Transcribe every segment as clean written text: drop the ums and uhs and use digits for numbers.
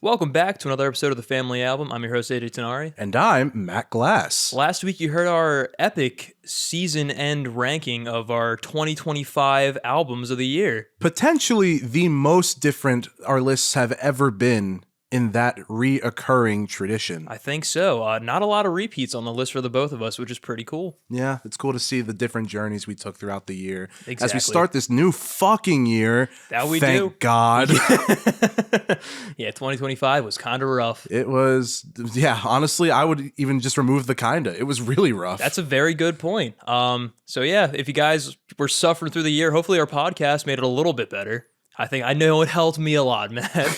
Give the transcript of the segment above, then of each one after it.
Welcome back to another episode of the Family Album. I'm your host, AJ Tenari. And I'm Matt Glass. Last week, you heard our epic season-end ranking of our 2025 albums of the year. Potentially the most different our lists have ever been in that reoccurring tradition. I think so. Not a lot of repeats on the list for the both of us, which is pretty cool. Yeah, it's cool to see the different journeys we took throughout the year. Exactly. As we start this new fucking year. That we thank do. God. Yeah, 2025 was kind of rough. It was, honestly, I would even just remove the kinda. It was really rough. That's a very good point. So yeah, if you guys were suffering through the year, hopefully our podcast made it a little bit better. I know it helped me a lot, man.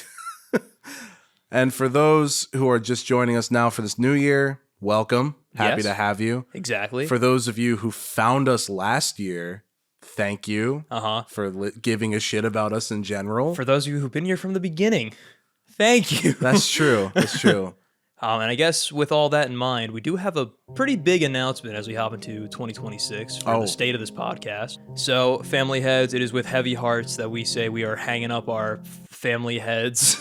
And for those who are just joining us now for this new year, welcome. Happy to have you. Exactly. For those of you who found us last year, thank you for giving a shit about us in general. For those of you who've been here from the beginning, thank you. That's true. That's true. And I guess with all that in mind, we do have a pretty big announcement as we hop into 2026 for the state of this podcast. So, family heads, it is with heavy hearts that we say we are hanging up our family heads.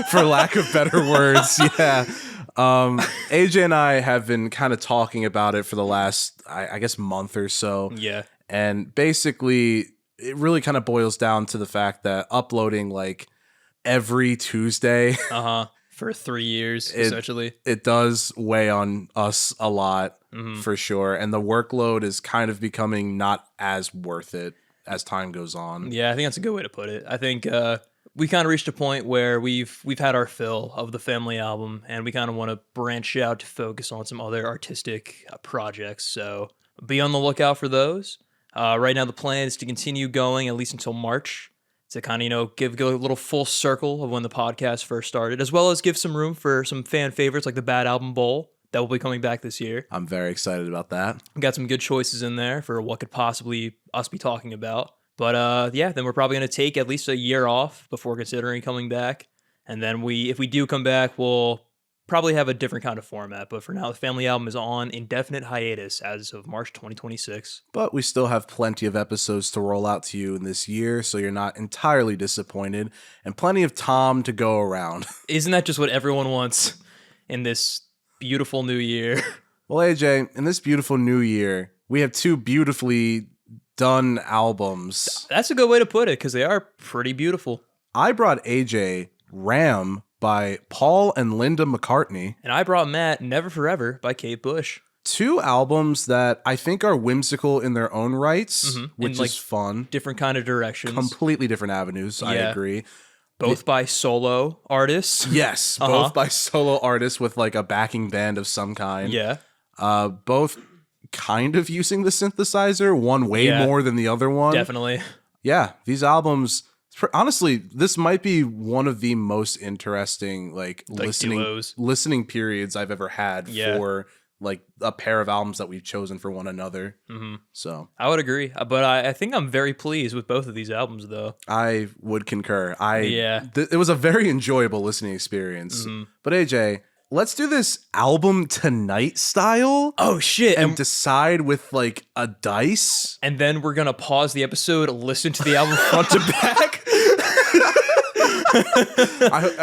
For lack of better words, yeah. AJ and I have been kind of talking about it for the last, I guess, month or so. Yeah. And basically, it really kind of boils down to the fact that uploading like every Tuesday for 3 years, essentially. It does weigh on us a lot, for sure. And the workload is kind of becoming not as worth it as time goes on. Yeah, I think that's a good way to put it. I think we kind of reached a point where we've had our fill of the family album, and we kind of want to branch out to focus on some other artistic projects. So be on the lookout for those. Right now, the plan is to continue going at least until March to kind of, give a little full circle of when the podcast first started, as well as give some room for some fan favorites like the Bad Album Bowl that will be coming back this year. I'm very excited about that. We got some good choices in there for what could possibly us be talking about. But then we're probably going to take at least a year off before considering coming back. And then if we do come back, we'll probably have a different kind of format. But for now, the family album is on indefinite hiatus as of March 2026. But we still have plenty of episodes to roll out to you in this year, so you're not entirely disappointed, and plenty of Tom to go around. Isn't that just what everyone wants in this beautiful new year? Well, AJ, in this beautiful new year, we have two beautifully done albums. That's a good way to put it, because they are pretty beautiful. I brought AJ Ram by Paul and Linda McCartney. And I brought Matt Never Forever by Kate Bush. Two albums that I think are whimsical in their own rights, which is fun. Different kind of directions. Completely different avenues, I agree. Both by solo artists. Yes, both by solo artists with like a backing band of some kind. Yeah. Both kind of using the synthesizer, one way more than the other one. Definitely. Yeah, these albums, honestly, this might be one of the most interesting listening periods I've ever had for like a pair of albums that we've chosen for one another. So I would agree, but I think I'm very pleased with both of these albums, though. I would concur. It was a very enjoyable listening experience. But AJ, let's do this album tonight style. Oh, shit. And decide with like a dice. And then we're going to pause the episode, listen to the album front to back.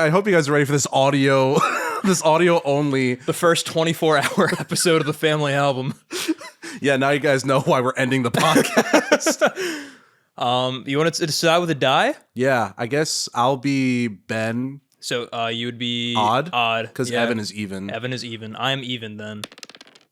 I hope you guys are ready for this audio, this audio only. The first 24-hour episode of the family album. Yeah, now you guys know why we're ending the podcast. You want to decide with a die? Yeah, I guess I'll be Ben. So you would be odd, because Evan is even. Evan is even. I'm even then.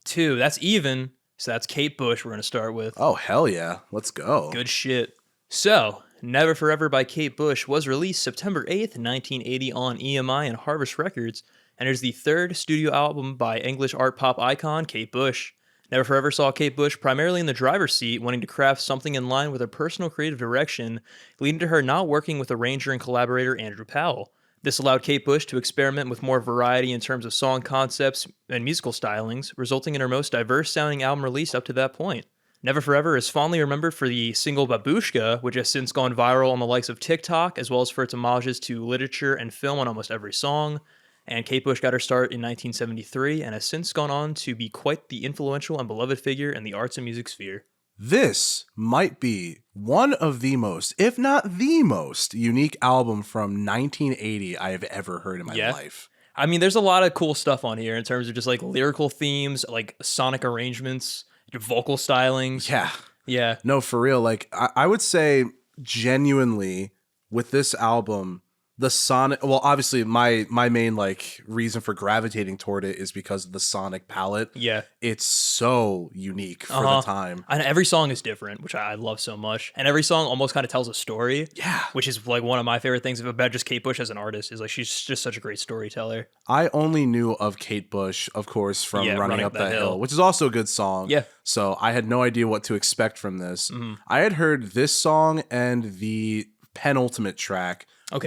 2. That's even. So that's Kate Bush. We're gonna start with. Oh hell yeah! Let's go. Good shit. So Never Forever by Kate Bush was released September 8th, 1980 on EMI and Harvest Records, and is the third studio album by English art pop icon Kate Bush. Never Forever saw Kate Bush primarily in the driver's seat, wanting to craft something in line with her personal creative direction, leading to her not working with arranger and collaborator Andrew Powell. This allowed Kate Bush to experiment with more variety in terms of song concepts and musical stylings, resulting in her most diverse-sounding album release up to that point. Never Forever is fondly remembered for the single Babushka, which has since gone viral on the likes of TikTok, as well as for its homages to literature and film on almost every song. And Kate Bush got her start in 1973 and has since gone on to be quite the influential and beloved figure in the arts and music sphere. This might be one of the most, if not the most, unique album from 1980 I have ever heard in my life. I mean, there's a lot of cool stuff on here in terms of just like lyrical themes, like sonic arrangements, vocal stylings. Yeah. Yeah. No, for real. Like, I would say genuinely with this album, the sonic, well, obviously my main like reason for gravitating toward it is because of the sonic palette. Yeah. It's so unique for the time. And every song is different, which I love so much. And every song almost kind of tells a story. Yeah. Which is like one of my favorite things about just Kate Bush as an artist is like she's just such a great storyteller. I only knew of Kate Bush, of course, from Running Up That Hill, which is also a good song. Yeah. So I had no idea what to expect from this. I had heard this song and the penultimate track,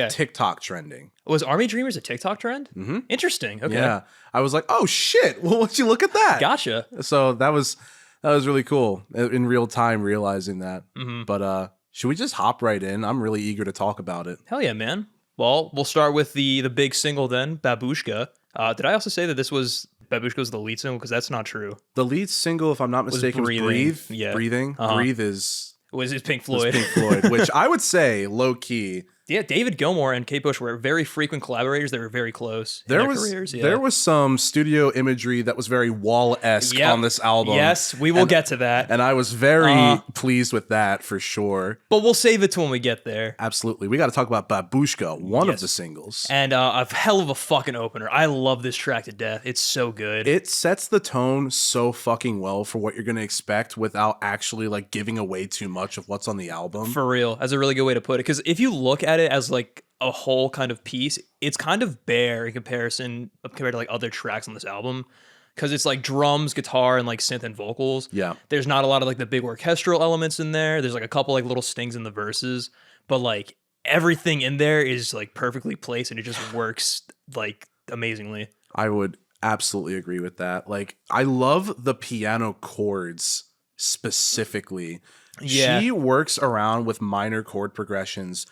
TikTok trending. Was Army Dreamers a TikTok trend? Mm-hmm. Interesting. Okay. Yeah. I was like, oh shit. Well, would you look at that? Gotcha. So that was really cool in real time realizing that. But should we just hop right in? I'm really eager to talk about it. Hell yeah, man. Well, we'll start with the big single then, Babushka. Did I also say that this was Babushka was the lead single? Because that's not true. The lead single, if I'm not mistaken, was Breathe. Yeah. Breathing. Breathe is Pink Floyd. Pink Floyd, which I would say low key. Yeah, David Gilmour and Kate Bush were very frequent collaborators. They were very close in their careers. Yeah. There was some studio imagery that was very Wall-esque on this album. Yes, we will get to that. And I was very pleased with that for sure. But we'll save it to when we get there. Absolutely. We got to talk about Babushka, one of the singles. And a hell of a fucking opener. I love this track to death. It's so good. It sets the tone so fucking well for what you're going to expect without actually like giving away too much of what's on the album. For real. That's a really good way to put it. Because if you look at it as like a whole kind of piece, it's kind of bare in comparison compared to like other tracks on this album, because it's like drums, guitar, and like synth and vocals. Yeah, there's not a lot of like the big orchestral elements in there. There's like a couple like little stings in the verses, but like everything in there is like perfectly placed and it just works like amazingly. I would absolutely agree with that. Like, I love the piano chords specifically. Yeah, she works around with minor chord progressions.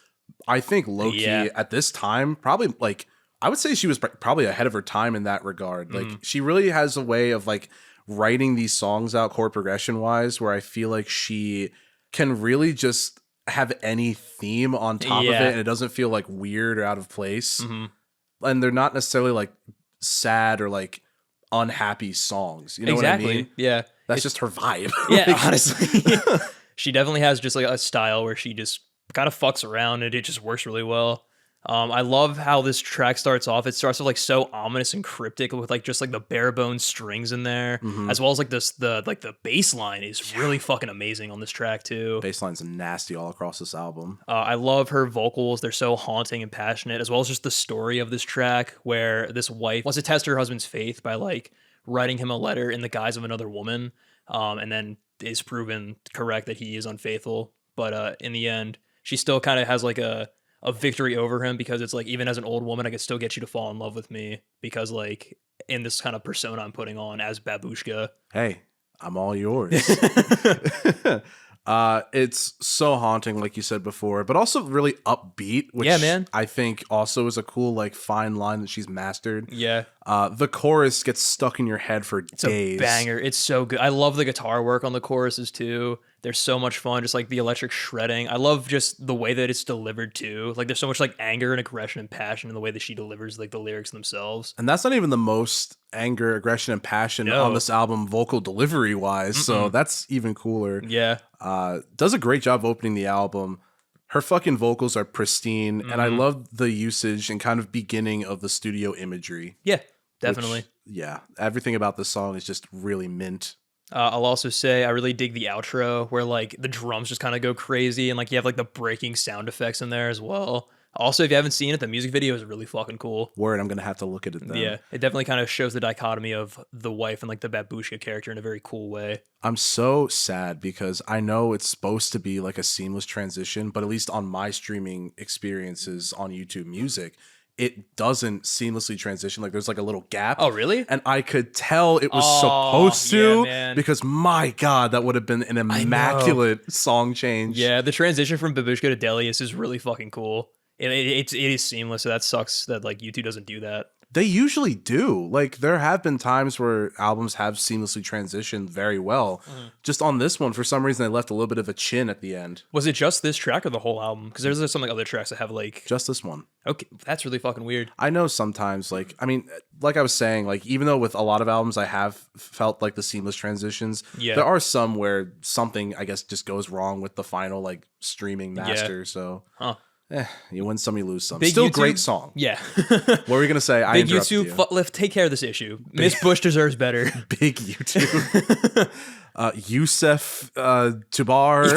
I think low-key at this time, probably like, I would say she was probably ahead of her time in that regard. Like, she really has a way of like writing these songs out chord progression wise, where I feel like she can really just have any theme on top of it and it doesn't feel like weird or out of place. And they're not necessarily like sad or like unhappy songs. You know what I mean? Yeah. That's just her vibe. Yeah, honestly. She definitely has just like a style where she just kind of fucks around and it just works really well. I love how this track starts off. It starts off like so ominous and cryptic with like just like the bare bones strings in there, as well as like the bass line is really fucking amazing on this track too. Bass line's nasty all across this album. I love her vocals. They're so haunting and passionate, as well as just the story of this track where this wife wants to test her husband's faith by like writing him a letter in the guise of another woman, and then is proven correct that he is unfaithful. But in the end, she still kind of has like a victory over him, because it's like, even as an old woman, I could still get you to fall in love with me, because like in this kind of persona I'm putting on as Babushka. Hey, I'm all yours. It's so haunting, like you said before, but also really upbeat, which I think also is a cool, like, fine line that she's mastered. Yeah. The chorus gets stuck in your head for days. It's a banger. It's so good. I love the guitar work on the choruses too. They're so much fun. Just like the electric shredding. I love just the way that it's delivered too. Like, there's so much like anger and aggression and passion in the way that she delivers like the lyrics themselves. And that's not even the most anger, aggression, and passion on this album, vocal delivery wise. So that's even cooler. Yeah. Does a great job opening the album. Her fucking vocals are pristine, and I love the usage and kind of beginning of the studio imagery. Yeah, definitely. Everything about this song is just really mint. I'll also say I really dig the outro, where like the drums just kind of go crazy, and like you have like the breaking sound effects in there as well. Also, if you haven't seen it, the music video is really fucking cool. Word, I'm gonna have to look at it then. Yeah, it definitely kind of shows the dichotomy of the wife and like the Babushka character in a very cool way. I'm so sad because I know it's supposed to be like a seamless transition, but at least on my streaming experiences on YouTube Music, it doesn't seamlessly transition. Like, there's like a little gap. Oh, really? And I could tell it was supposed to, because my God, that would have been an immaculate song change. Yeah, the transition from Babushka to Delius is really fucking cool. It is seamless, so that sucks that like YouTube doesn't do that. They usually do. Like, there have been times where albums have seamlessly transitioned very well. Just on this one, for some reason, they left a little bit of a chin at the end. Was it just this track or the whole album? Because there's some like other tracks that have like... Just this one. Okay, that's really fucking weird. I know sometimes, like, I mean, like I was saying, like, even though with a lot of albums I have felt like the seamless transitions, there are some where something, I guess, just goes wrong with the final, like, streaming master. So... you win some, you lose some. Big Still YouTube, great song. Yeah. What were you gonna say? Big YouTube, lift, take care of this issue. Miss Bush deserves better. Big YouTube. Yusef Tubar.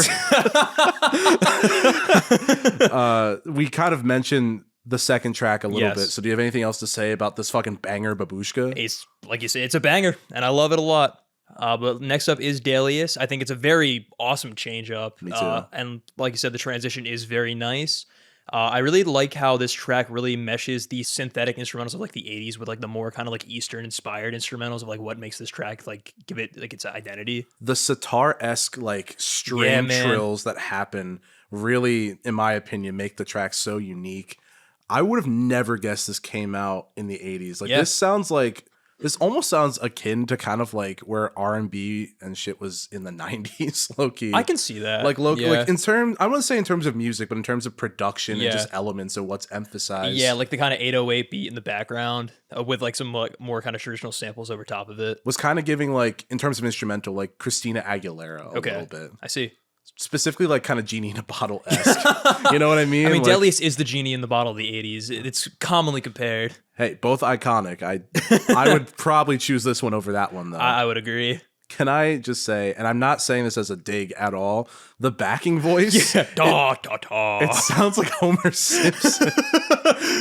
We kind of mentioned the second track a little bit. So do you have anything else to say about this fucking banger, Babushka? It's like you say, it's a banger, and I love it a lot. But next up is Delius. I think it's a very awesome change up. Me too. And like you said, the transition is very nice. I really like how this track really meshes the synthetic instrumentals of like the 80s with like the more kind of like Eastern inspired instrumentals of like what makes this track like give it like its identity. The sitar-esque like string trills that happen really, in my opinion, make the track so unique. I would have never guessed this came out in the 80s. Like this almost sounds akin to kind of like where R&B and shit was in the 90s, low-key. I can see that. Like in terms, I wouldn't say in terms of music, but in terms of production and just elements of what's emphasized. Yeah, like the kind of 808 beat in the background with like some like, more kind of traditional samples over top of it. Was kind of giving like, in terms of instrumental, like Christina Aguilera a little bit. I see. Specifically like kind of Genie in a Bottle-esque. You know what I mean? I mean, like, Delius is the Genie in the Bottle of the 80s. It's commonly compared. Hey, both iconic. I would probably choose this one over that one, though. I would agree. Can I just say, and I'm not saying this as a dig at all, the backing voice, it sounds like Homer Simpson,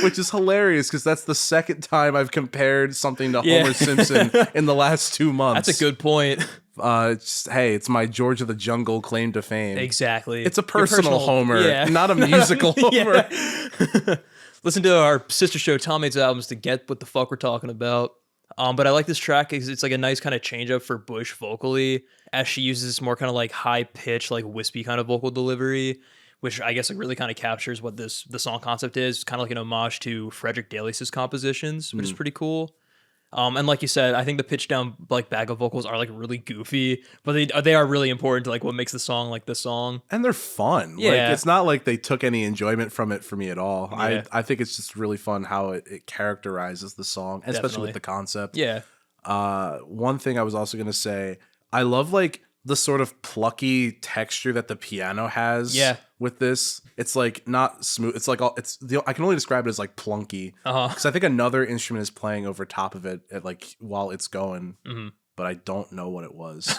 which is hilarious because that's the second time I've compared something to Homer Simpson in the last 2 months. That's a good point. It's my George of the Jungle claim to fame. Exactly. It's a personal Homer, not a musical Homer. Listen to our sister show, Tom Mates Albums, to get what the fuck we're talking about. But I like this track because it's like a nice kind of change up for Bush vocally, as she uses this more kind of like high pitch, like wispy kind of vocal delivery, which I guess like really kind of captures what the song concept is. It's kind of like an homage to Frederick Delius's compositions, which is pretty cool. And like you said, I think the pitch down like backup vocals are like really goofy, but they are really important to like what makes the song like the song. And they're fun. Yeah. Like, it's not like they took any enjoyment from it for me at all. Yeah. I think it's just really fun how it characterizes the song, especially with the concept. Yeah. One thing I was also going to say, I love like the sort of plucky texture that the piano has with this. It's like not smooth. It's like I can only describe it as like plunky. Because I think another instrument is playing over top of it at like while it's going, but I don't know what it was.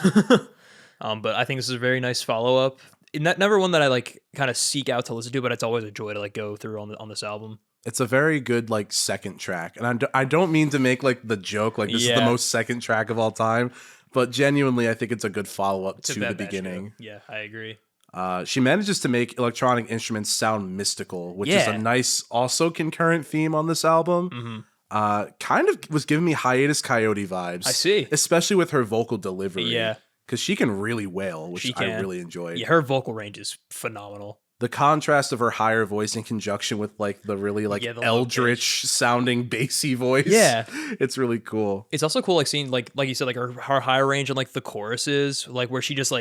But I think this is a very nice follow up. Never one that I like kind of seek out to listen to, but it's always a joy to like go through on this album. It's a very good like second track, and I don't mean to make like the joke like this is the most second track of all time. But genuinely, I think it's a good follow-up to the beginning. Yeah, I agree. She manages to make electronic instruments sound mystical, which is a nice, also concurrent theme on this album. Kind of was giving me Hiatus Coyote vibes. I see. Especially with her vocal delivery. Yeah. Because she can really wail, which I really enjoyed. Yeah, her vocal range is phenomenal. The contrast of her higher voice in conjunction with like the really like eldritch sounding bassy voice. Yeah. It's really cool. It's also cool like seeing like you said, like her higher range and like the choruses, like where she just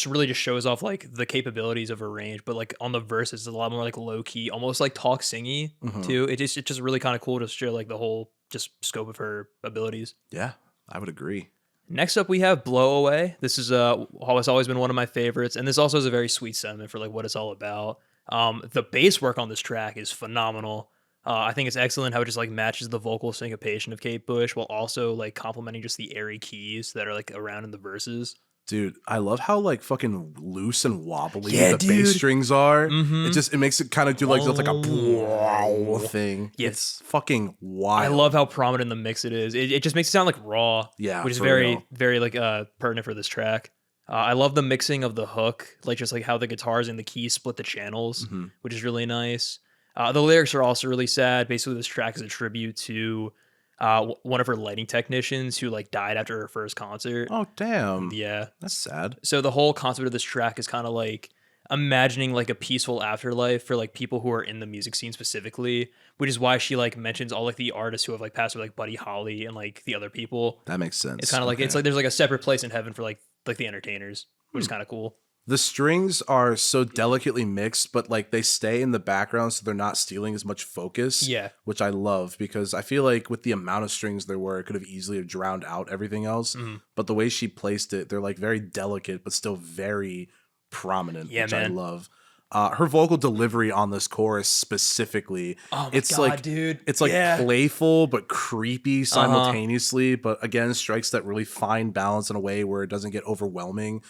really shows off like the capabilities of her range, but like on the verses it's a lot more like low key, almost like talk singy too. It's just really kind of cool to show like the whole just scope of her abilities. Yeah, I would agree. Next up, we have Blow Away. This is has always been one of my favorites, and this also is a very sweet sentiment for like what it's all about. The bass work on this track is phenomenal. I think it's excellent how it just like matches the vocal syncopation of Kate Bush while also like complementing just the airy keys that are like around in the verses. Dude, I love how like fucking loose and wobbly the bass strings are. It makes it kind of do like a thing. Yeah. It's fucking wild. I love how prominent in the mix it is. It just makes it sound like raw. Yeah, which is very like pertinent for this track. I love the mixing of the hook, like just like how the guitars and the keys split the channels, which is really nice. The lyrics are also really sad. Basically, this track is a tribute to one of her lighting technicians who like died after her first concert. Oh damn. Yeah, that's sad. So the whole concept of this track is kind of like imagining like a peaceful afterlife for like people who are in the music scene specifically, which is why she like mentions all like the artists who have like passed away, like Buddy Holly and like the other people. That makes sense. It's kind of like it's like there's like a separate place in heaven for like the entertainers, which is kind of cool. The strings are so delicately mixed, but like they stay in the background so they're not stealing as much focus. Yeah. Which I love because I feel like with the amount of strings there were, it could have easily have drowned out everything else. But the way she placed it, they're like very delicate, but still very prominent, which I love. Her vocal delivery on this chorus specifically, it's like, dude, it's like playful but creepy simultaneously, but again strikes that really fine balance in a way where it doesn't get overwhelming.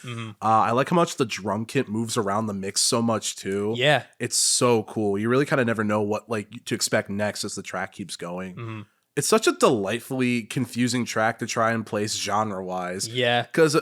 I like how much the drum kit moves around the mix so much too. Yeah, it's so cool. You really kind of never know what like to expect next as the track keeps going. It's such a delightfully confusing track to try and place genre wise. Yeah, because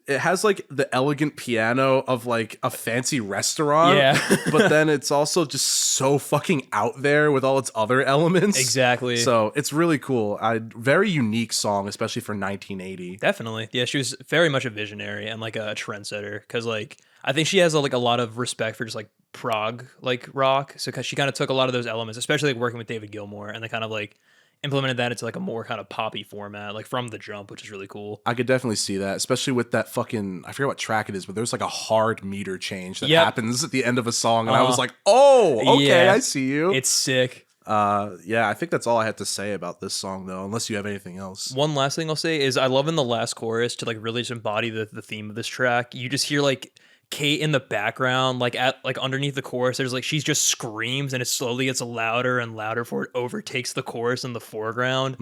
it has like the elegant piano of like a fancy restaurant. Yeah. But then it's also just so fucking out there with all its other elements. Exactly. So it's really cool. Very unique song, especially for 1980. Definitely. Yeah, she was very much a visionary and like a trendsetter because like I think she has like a lot of respect for just like prog like rock. So cause she kind of took a lot of those elements, especially like working with David Gilmour, and they kind of like implemented that into like a more kind of poppy format, like from the jump, which is really cool. I could definitely see that, especially with that fucking, I forget what track it is, but there's like a hard meter change that happens at the end of a song. And I was like, oh, okay, I see you. It's sick. Yeah, I think that's all I had to say about this song though, unless you have anything else. One last thing I'll say is I love in the last chorus to like really just embody the theme of this track. You just hear like Kate in the background, like at like underneath the chorus, there's like she's just screams and it slowly gets louder and louder before it overtakes the chorus in the foreground.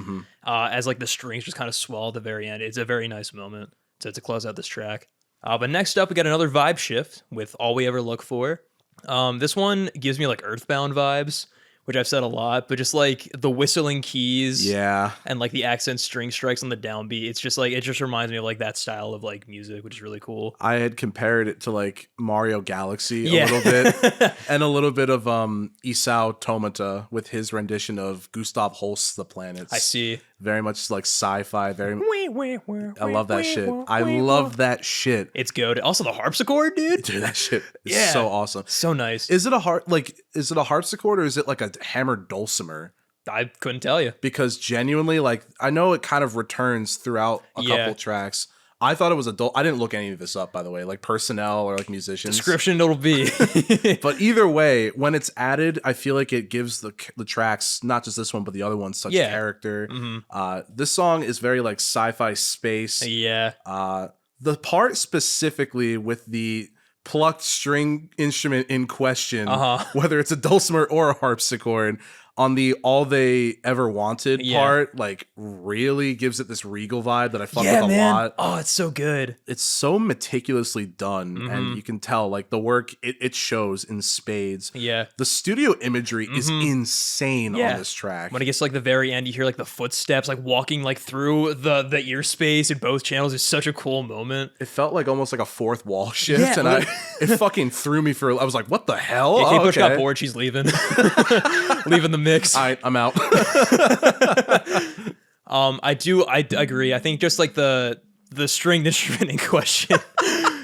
As like the strings just kind of swell at the very end. It's a very nice moment to close out this track. But next up we got another vibe shift with All We Ever Look For. This one gives me like Earthbound vibes, which I've said a lot, but just like the whistling keys, and like the accent string strikes on the downbeat, it's just like it just reminds me of like that style of like music, which is really cool. I had compared it to like Mario Galaxy a little bit, and a little bit of Isao Tomata with his rendition of Gustav Holst's The Planets. I see. Very much like sci-fi. I love that shit. I love that shit. It's good. Also the harpsichord, dude. Dude, that shit is so awesome. So nice. Is it a harpsichord or is it like a hammered dulcimer? I couldn't tell you. Because genuinely, like, I know it kind of returns throughout a couple tracks. I thought it was I didn't look any of this up, by the way, like personnel or like musicians. Description it'll be. But either way, when it's added, I feel like it gives the tracks, not just this one, but the other ones, such character. This song is very like sci-fi space. Yeah. The part specifically with the plucked string instrument in question, whether it's a dulcimer or a harpsichord, on the All They Ever Wanted part, like really gives it this regal vibe that I fuck with a lot. Oh, it's so good. It's so meticulously done, and you can tell like the work it shows in spades. Yeah. The studio imagery is insane on this track. When it gets to like the very end, you hear like the footsteps like walking like through the ear space in both channels. Is such a cool moment. It felt like almost like a fourth wall shift, and it fucking threw me for. I was like, what the hell? Kate Bush got bored. She's leaving. Leaving the mix. All right, I'm out. I agree. I think just like the stringed instrument in question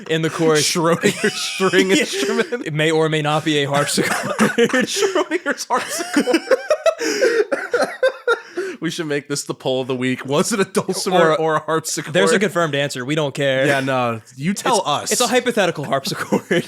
in the chorus, Schrodinger's string instrument, it may or may not be a harpsichord. Schrodinger's harpsichord. We should make this the poll of the week. Was it a dulcimer or a harpsichord? There's a confirmed answer. We don't care. Yeah, no. You tell us. It's a hypothetical harpsichord.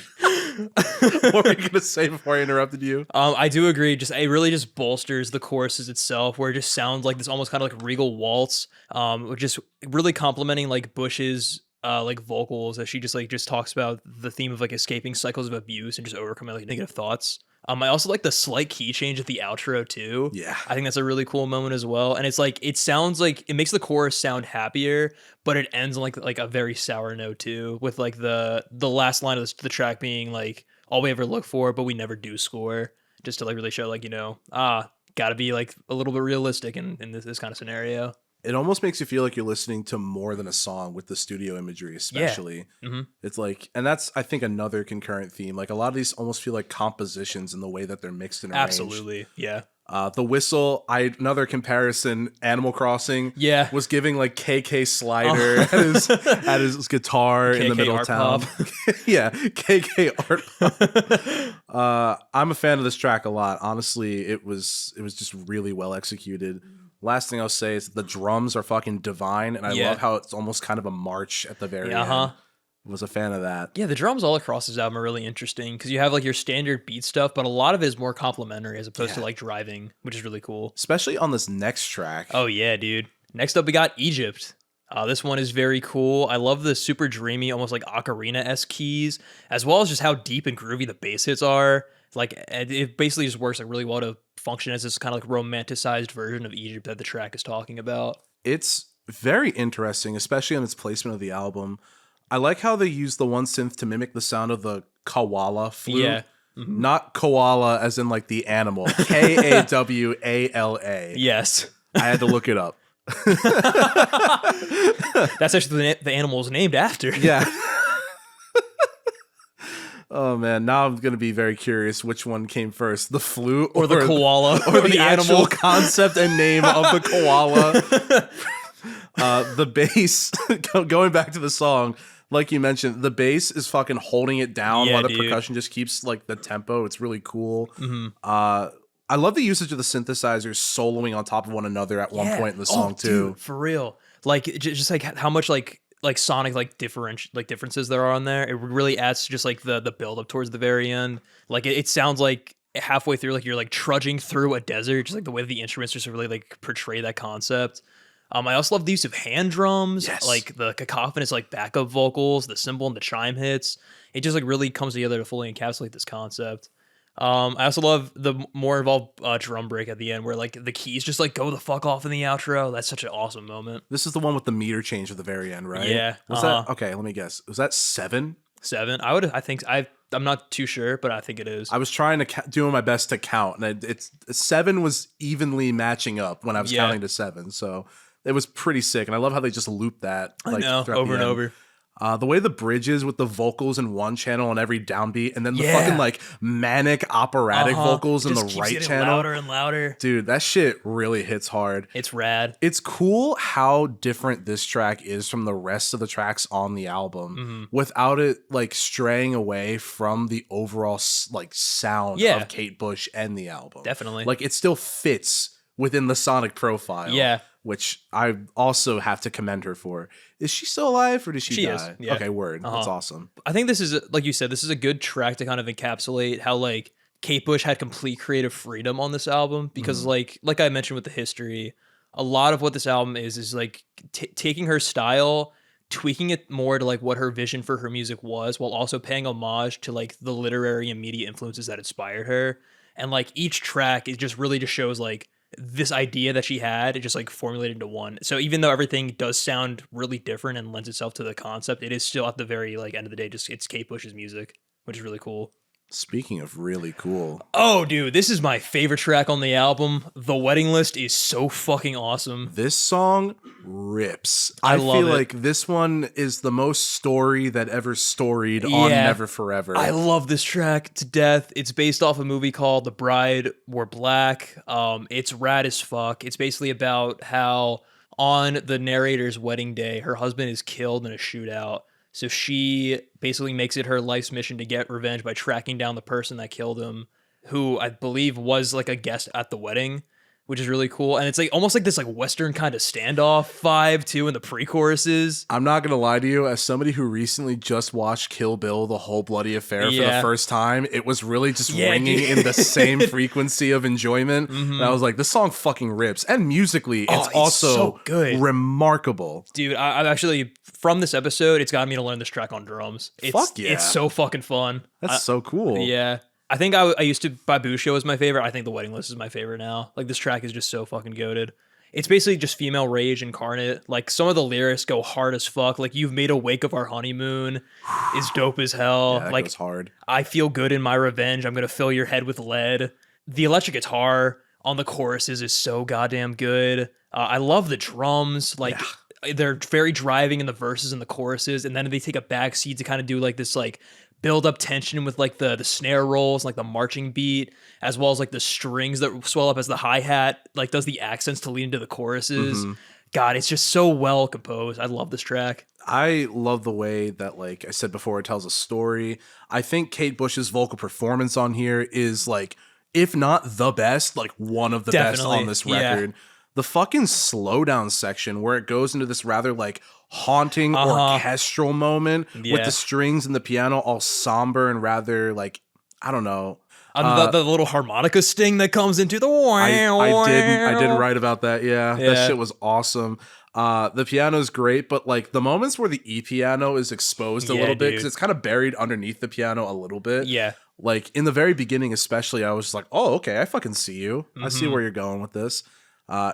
What were you going to say before I interrupted you? I do agree. It really just bolsters the choruses itself, where it just sounds like this almost kind of like regal waltz, which is really complimenting like Bush's like vocals as she just talks about the theme of like escaping cycles of abuse and just overcoming like negative thoughts. I also like the slight key change at the outro too. Yeah. I think that's a really cool moment as well. And it's like, it sounds like, it makes the chorus sound happier, but it ends on like a very sour note too, with like the last line of the track being like, all we ever look for, but we never do score, just to like really show like, gotta be like a little bit realistic in this kind of scenario. It almost makes you feel like you're listening to more than a song with the studio imagery, especially. Yeah. It's like, and that's, I think, another concurrent theme. Like a lot of these almost feel like compositions in the way that they're mixed and arranged. Absolutely. Yeah. The whistle, another comparison, Animal Crossing was giving like KK Slider at his guitar in the middle of town. Yeah, KK Art Pop. I'm a fan of this track a lot. Honestly, it was just really well executed. Last thing I'll say is the drums are fucking divine, and I love how it's almost kind of a march at the very end. Was a fan of that. Yeah, the drums all across this album are really interesting because you have like your standard beat stuff, but a lot of it is more complimentary as opposed to like driving, which is really cool. Especially on this next track. Oh yeah, dude. Next up, we got Egypt. This one is very cool. I love the super dreamy, almost like ocarina-esque keys, as well as just how deep and groovy the bass hits are. Like it basically just works like really well to function as this kind of like romanticized version of Egypt that the track is talking about. It's very interesting, especially on its placement of the album. I like how they use the one synth to mimic the sound of the kawala flute. Yeah. Mm-hmm. Not koala as in like the animal. Kawala. Yes. I had to look it up. That's actually the animal's named after. Yeah. Oh man, now I'm gonna be very curious which one came first, the flute or the koala or the actual animal concept and name of the koala. The bass, going back to the song, like you mentioned, the bass is fucking holding it down while the percussion just keeps like the tempo. It's really cool. Mm-hmm. I love the usage of the synthesizers soloing on top of one another at one point in the song too. Dude, for real, like just like how much like sonic like differences there are on there. It really adds to just like the build up towards the very end. Like it sounds like halfway through like you're like trudging through a desert, just like the way the instruments just really like portray that concept. I also love the use of hand drums, like the cacophonous like backup vocals, the cymbal and the chime hits. It just like really comes together to fully encapsulate this concept. I also love the more involved drum break at the end where like the keys just like go the fuck off in the outro. That's such an awesome moment. This is the one with the meter change at the very end, right? Yeah. Was that okay? Let me guess. Was that 7? 7? I'm not too sure, but I think it is. I was trying to doing my best to count, and it's 7 was evenly matching up when I was counting to 7. So it was pretty sick, and I love how they just looped that like over and over. The way the bridge is with the vocals in one channel on every downbeat, and then the fucking like manic operatic vocals in the right channel, louder and louder. Dude, that shit really hits hard. It's rad. It's cool how different this track is from the rest of the tracks on the album, without it like straying away from the overall like sound of Kate Bush and the album. Definitely, like it still fits within the sonic profile. Yeah. Which I also have to commend her for. Is she still alive or did she die? Is, yeah. Okay, word. That's awesome. I think this is, like you said, this is a good track to kind of encapsulate how like Kate Bush had complete creative freedom on this album because like I mentioned with the history, a lot of what this album is like taking her style, tweaking it more to like what her vision for her music was while also paying homage to like the literary and media influences that inspired her. And like each track, it just really just shows like this idea that she had, it just like formulated into one. So even though everything does sound really different and lends itself to the concept, it is still at the very like end of the day, just it's Kate Bush's music, which is really cool. Speaking of really cool. Oh, dude, this is my favorite track on the album. The Wedding List is so fucking awesome. This song rips. I feel like this one is the most story that ever storied on Never Forever. I love this track to death. It's based off a movie called The Bride Wore Black. It's rad as fuck. It's basically about how on the narrator's wedding day, her husband is killed in a shootout. So she basically makes it her life's mission to get revenge by tracking down the person that killed him, who I believe was like a guest at the wedding, which is really cool. And it's like almost like this like Western kind of standoff vibe too in the pre-choruses. I'm not going to lie to you, as somebody who recently just watched Kill Bill, The Whole Bloody Affair for the first time, it was really just ringing in the same frequency of enjoyment. And I was like, this song fucking rips. And musically, it's also so good. Remarkable. Dude, I'm actually, from this episode, it's gotten me to learn this track on drums. It's so fucking fun. That's so cool. Yeah. I think I used to, Babushka was my favorite. I think The Wedding List is my favorite now. Like, this track is just so fucking goated. It's basically just female rage incarnate. Like, some of the lyrics go hard as fuck. Like, you've made a wake of our honeymoon is dope as hell. Yeah, that like, goes hard. I feel good in my revenge. I'm going to fill your head with lead. The electric guitar on the choruses is so goddamn good. I love the drums. Like, they're very driving in the verses and the choruses. And then they take a back seat to kind of do like this, like, build up tension with like the snare rolls, like the marching beat, as well as like the strings that swell up as the hi-hat like does the accents to lead into the choruses. God, it's just so well composed. I love this track. I love the way that, like I said before, it tells a story. I think Kate Bush's vocal performance on here is like, if not the best, like one of the best on this record. Yeah. The fucking slowdown section where it goes into this rather like haunting orchestral moment with the strings and the piano all somber and rather like, I don't know. The little harmonica sting that comes into the I didn't write about that. Yeah, that shit was awesome. The piano is great, but like the moments where the piano is exposed a little bit because it's kind of buried underneath the piano a little bit. Yeah. Like in the very beginning, especially, I was just like, oh, okay, I fucking see you. I see where you're going with this.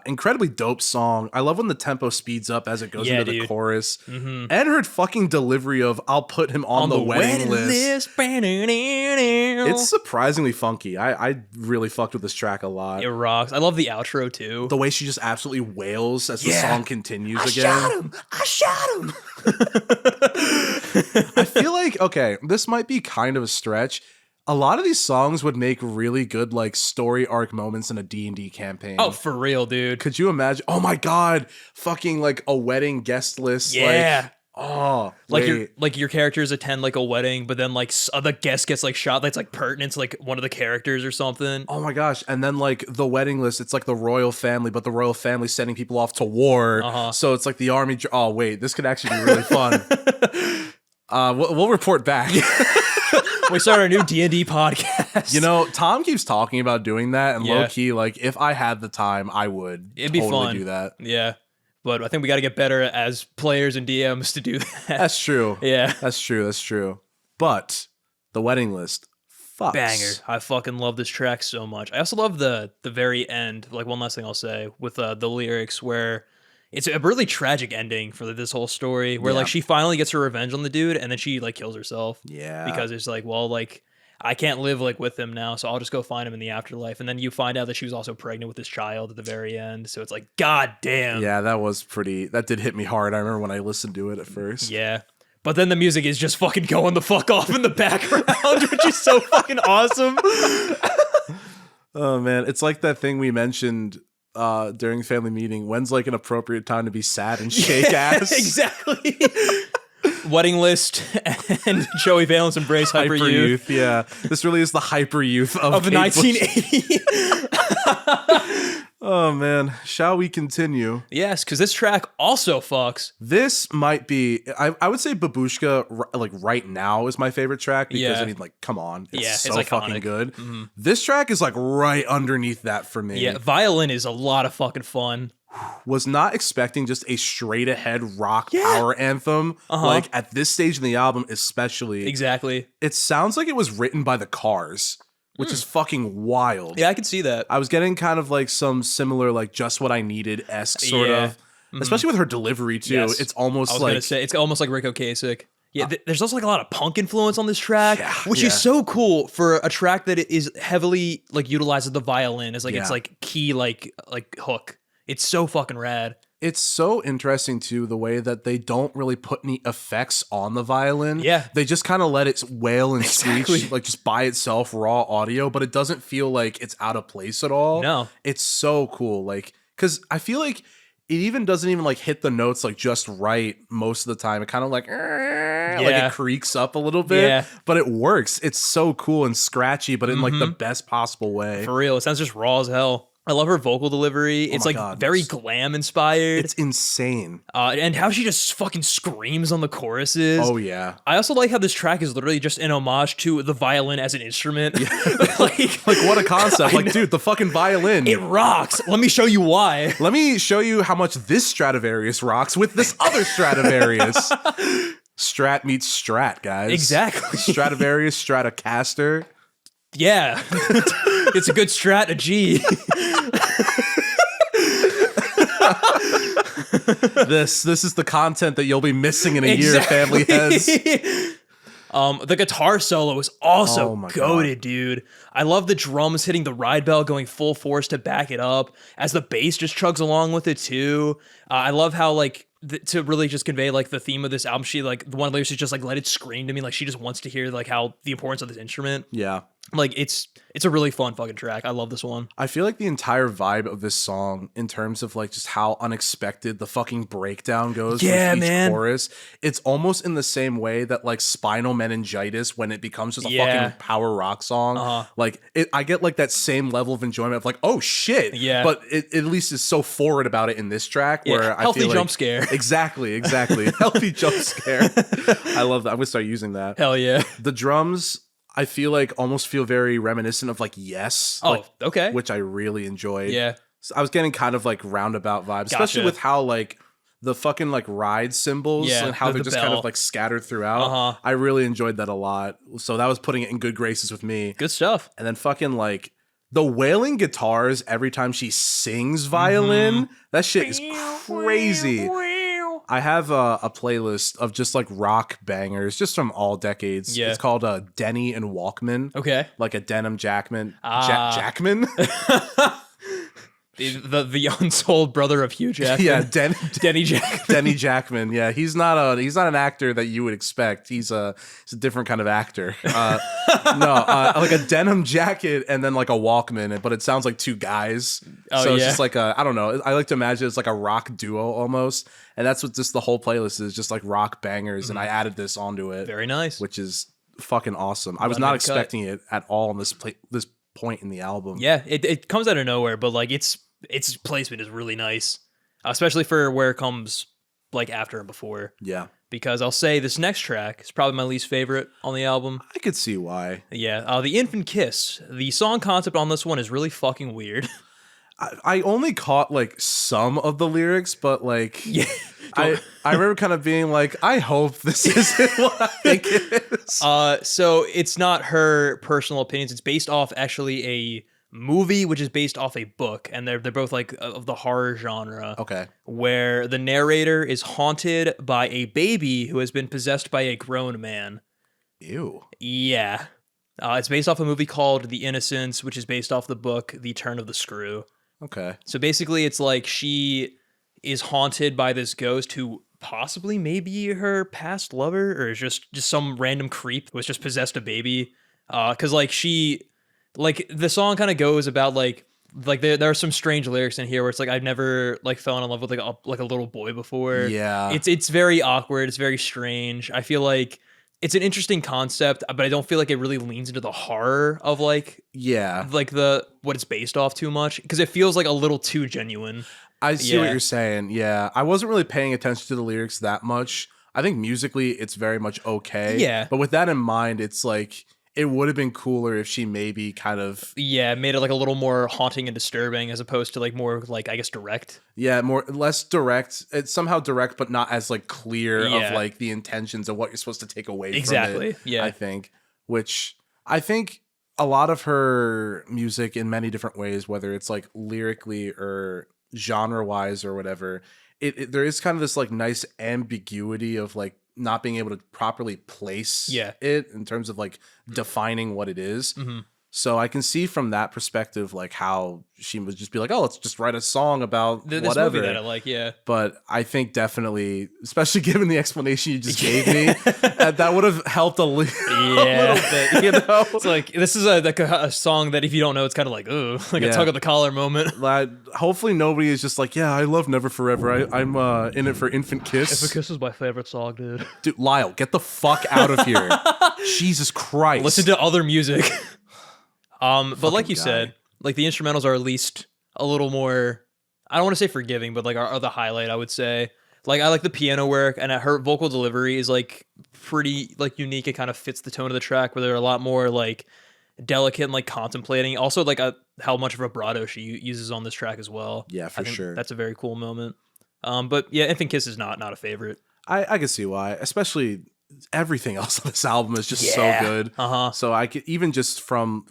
Incredibly dope song. I love when the tempo speeds up as it goes into the chorus. And her fucking delivery of "I'll put him on the wedding list." It's surprisingly funky. I really fucked with this track a lot. It rocks. I love the outro too. The way she just absolutely wails as the song continues again. I shot him. I feel like, okay, this might be kind of a stretch. A lot of these songs would make really good like story arc moments in a D&D campaign. Oh, for real, dude. Could you imagine? Oh my God, fucking like a wedding guest list. Yeah. Like, your characters attend like a wedding, but then like the guest gets like shot. That's like pertinent to like one of the characters or something. Oh my gosh. And then like the wedding list, it's like the royal family, but the royal family sending people off to war. So it's like the army. Oh wait, this could actually be really fun. We'll report back. We start our new D&D podcast. You know, Tom keeps talking about doing that, and low key, like if I had the time, I would. It'd be totally fun. Do that. Yeah, but I think we got to get better as players and DMs to do that. That's true. Yeah, that's true. That's true. But the wedding list, fucks. Banger. I fucking love this track so much. I also love the very end. Like one last thing I'll say with the lyrics where. It's a really tragic ending for this whole story where like she finally gets her revenge on the dude and then she like kills herself. Yeah. Because it's like, well, like I can't live like with him now, so I'll just go find him in the afterlife. And then you find out that she was also pregnant with this child at the very end. So it's like, God damn. Yeah, that did hit me hard. I remember when I listened to it at first. Yeah. But then the music is just fucking going the fuck off in the background, which is so fucking awesome. Oh man, it's like that thing we mentioned during family meeting. When's like an appropriate time to be sad and shake ass? Exactly. Wedding list and Joey Valence embrace hyper youth. Yeah, this really is the hyper youth of 1980. Oh man, shall we continue? Yes, because this track also fucks. This might be, I would say Babushka, like right now, is my favorite track because I mean, like, come on, it's so fucking good. This track is like right underneath that for me. Yeah, violin is a lot of fucking fun. Was not expecting just a straight ahead rock power anthem, like at this stage in the album, especially. Exactly. It sounds like it was written by the Cars. Which is fucking wild. Yeah, I can see that. I was getting kind of like some similar, like Just What I Needed-esque sort of. Especially with her delivery, too. Yes. It's almost I was like... gonna say, it's almost like Rick Ocasek. Yeah, there's also like a lot of punk influence on this track, which is so cool for a track that is heavily like utilizes the violin as like its like key like hook. It's so fucking rad. It's so interesting, too, the way that they don't really put any effects on the violin. Yeah. They just kind of let it wail and screech, like just by itself, raw audio, but it doesn't feel like it's out of place at all. No. It's so cool. Like, because I feel like it even doesn't even like hit the notes like just right most of the time. It kind of like it creaks up a little bit, but it works. It's so cool and scratchy, but in like the best possible way. For real. It sounds just raw as hell. I love her vocal delivery. It's like very glam inspired. It's insane. And how she just fucking screams on the choruses. Oh yeah. I also like how this track is literally just an homage to the violin as an instrument. Yeah. like what a concept. Like, dude, the fucking violin. It rocks. Let me show you why. Let me show you how much this Stradivarius rocks with this other Stradivarius. Strat meets Strat, guys. Exactly. Stradivarius, Stratocaster. Yeah. It's a good strategy. This is the content that you'll be missing in a year, family heads. The guitar solo is also goated, dude. I love the drums hitting the ride bell going full force to back it up as the bass just chugs along with it too. I love how like to really just convey like the theme of this album. She like the one of the lyrics is just like let it scream to me, like she just wants to hear like how the importance of this instrument. Yeah. Like it's a really fun fucking track. I love this one. I feel like the entire vibe of this song, in terms of like just how unexpected the fucking breakdown goes with each chorus, it's almost in the same way that like Spinal Meningitis, when it becomes just a fucking power rock song, like I get like that same level of enjoyment of like, oh shit, but it at least is so forward about it in this track where I healthy feel jump like, scare. Exactly. Healthy jump scare. I love that. I'm gonna start using that. Hell yeah. The drums, I feel like almost feel very reminiscent of like Yes. Oh, like, okay. Which I really enjoyed. Yeah. So I was getting kind of like roundabout vibes, especially with how like the fucking like ride cymbals and how they're just kind of like scattered throughout. I really enjoyed that a lot. So that was putting it in good graces with me. Good stuff. And then fucking like the wailing guitars every time she sings violin, that shit is crazy. I have a playlist of just like rock bangers just from all decades. It's called Denny and Walkman. Okay. Like a denim Jackman. Jackman? The unsold brother of Hugh Jackman. Yeah, Denny Jackman. Denny Jackman. Yeah, he's not an actor that you would expect. He's a different kind of actor. Like a denim jacket and then like a Walkman, but it sounds like two guys. So it's just like I don't know. I like to imagine it's like a rock duo almost, and that's what just the whole playlist is, just like rock bangers. And I added this onto it. Very nice. Which is fucking awesome. I was not expecting it at all in this point in the album. Yeah, it comes out of nowhere, but like its placement is really nice, especially for where it comes like after and before. Yeah. Because I'll say this next track is probably my least favorite on the album. I could see why. Yeah, The Infant Kiss. The song concept on this one is really fucking weird. I only caught like some of the lyrics, but like I remember kind of being like, I hope this isn't what I think it is. So it's not her personal opinions. It's based off actually a movie, which is based off a book, and they're both like of the horror genre. Okay. Where the narrator is haunted by a baby who has been possessed by a grown man. Ew. Yeah. It's based off a movie called The Innocents, which is based off the book The Turn of the Screw. Okay. So basically it's like she is haunted by this ghost who possibly may be her past lover, or is just some random creep who has just possessed a baby. Because like the song kind of goes about like there are some strange lyrics in here where it's like I've never like fallen in love with like a little boy before. Yeah. It's very awkward. It's very strange. I feel like it's an interesting concept, but I don't feel like it really leans into the horror of like what it's based off too much, because it feels like a little too genuine. I see what you're saying. Yeah. I wasn't really paying attention to the lyrics that much. I think musically it's very much okay. Yeah. But with that in mind, it's like it would have been cooler if she maybe kind of made it like a little more haunting and disturbing, as opposed to like more like, I guess, direct. Yeah, less direct. It's somehow direct, but not as like clear of like the intentions of what you're supposed to take away from it. Yeah. I think a lot of her music in many different ways, whether it's like lyrically or genre wise or whatever, there is kind of this like nice ambiguity of like not being able to properly place it in terms of like defining what it is. Mm-hmm. So I can see from that perspective like how she would just be like, oh, let's just write a song about this whatever movie that I like. Yeah. But I think definitely, especially given the explanation you just gave me, that would have helped a little bit, you know? It's like, this is a song that if you don't know, it's kind of like, ooh, like a tug of the collar moment. Hopefully nobody is just like, yeah, I love Never Forever. I'm in it for Infant Kiss. Infant Kiss is my favorite song, dude. Dude, Lyle, get the fuck out of here. Jesus Christ. Listen to other music. But like you said, like the instrumentals are at least a little more, I don't want to say forgiving, but like are the highlight, I would say. Like I like the piano work, and her vocal delivery is like pretty like unique. It kind of fits the tone of the track, where they're a lot more like delicate and like contemplating. Also like how much vibrato she uses on this track as well. Yeah, for sure. That's a very cool moment. But yeah, Infant Kiss is not a favorite. I can see why, especially everything else on this album is just so good. So I could, even just from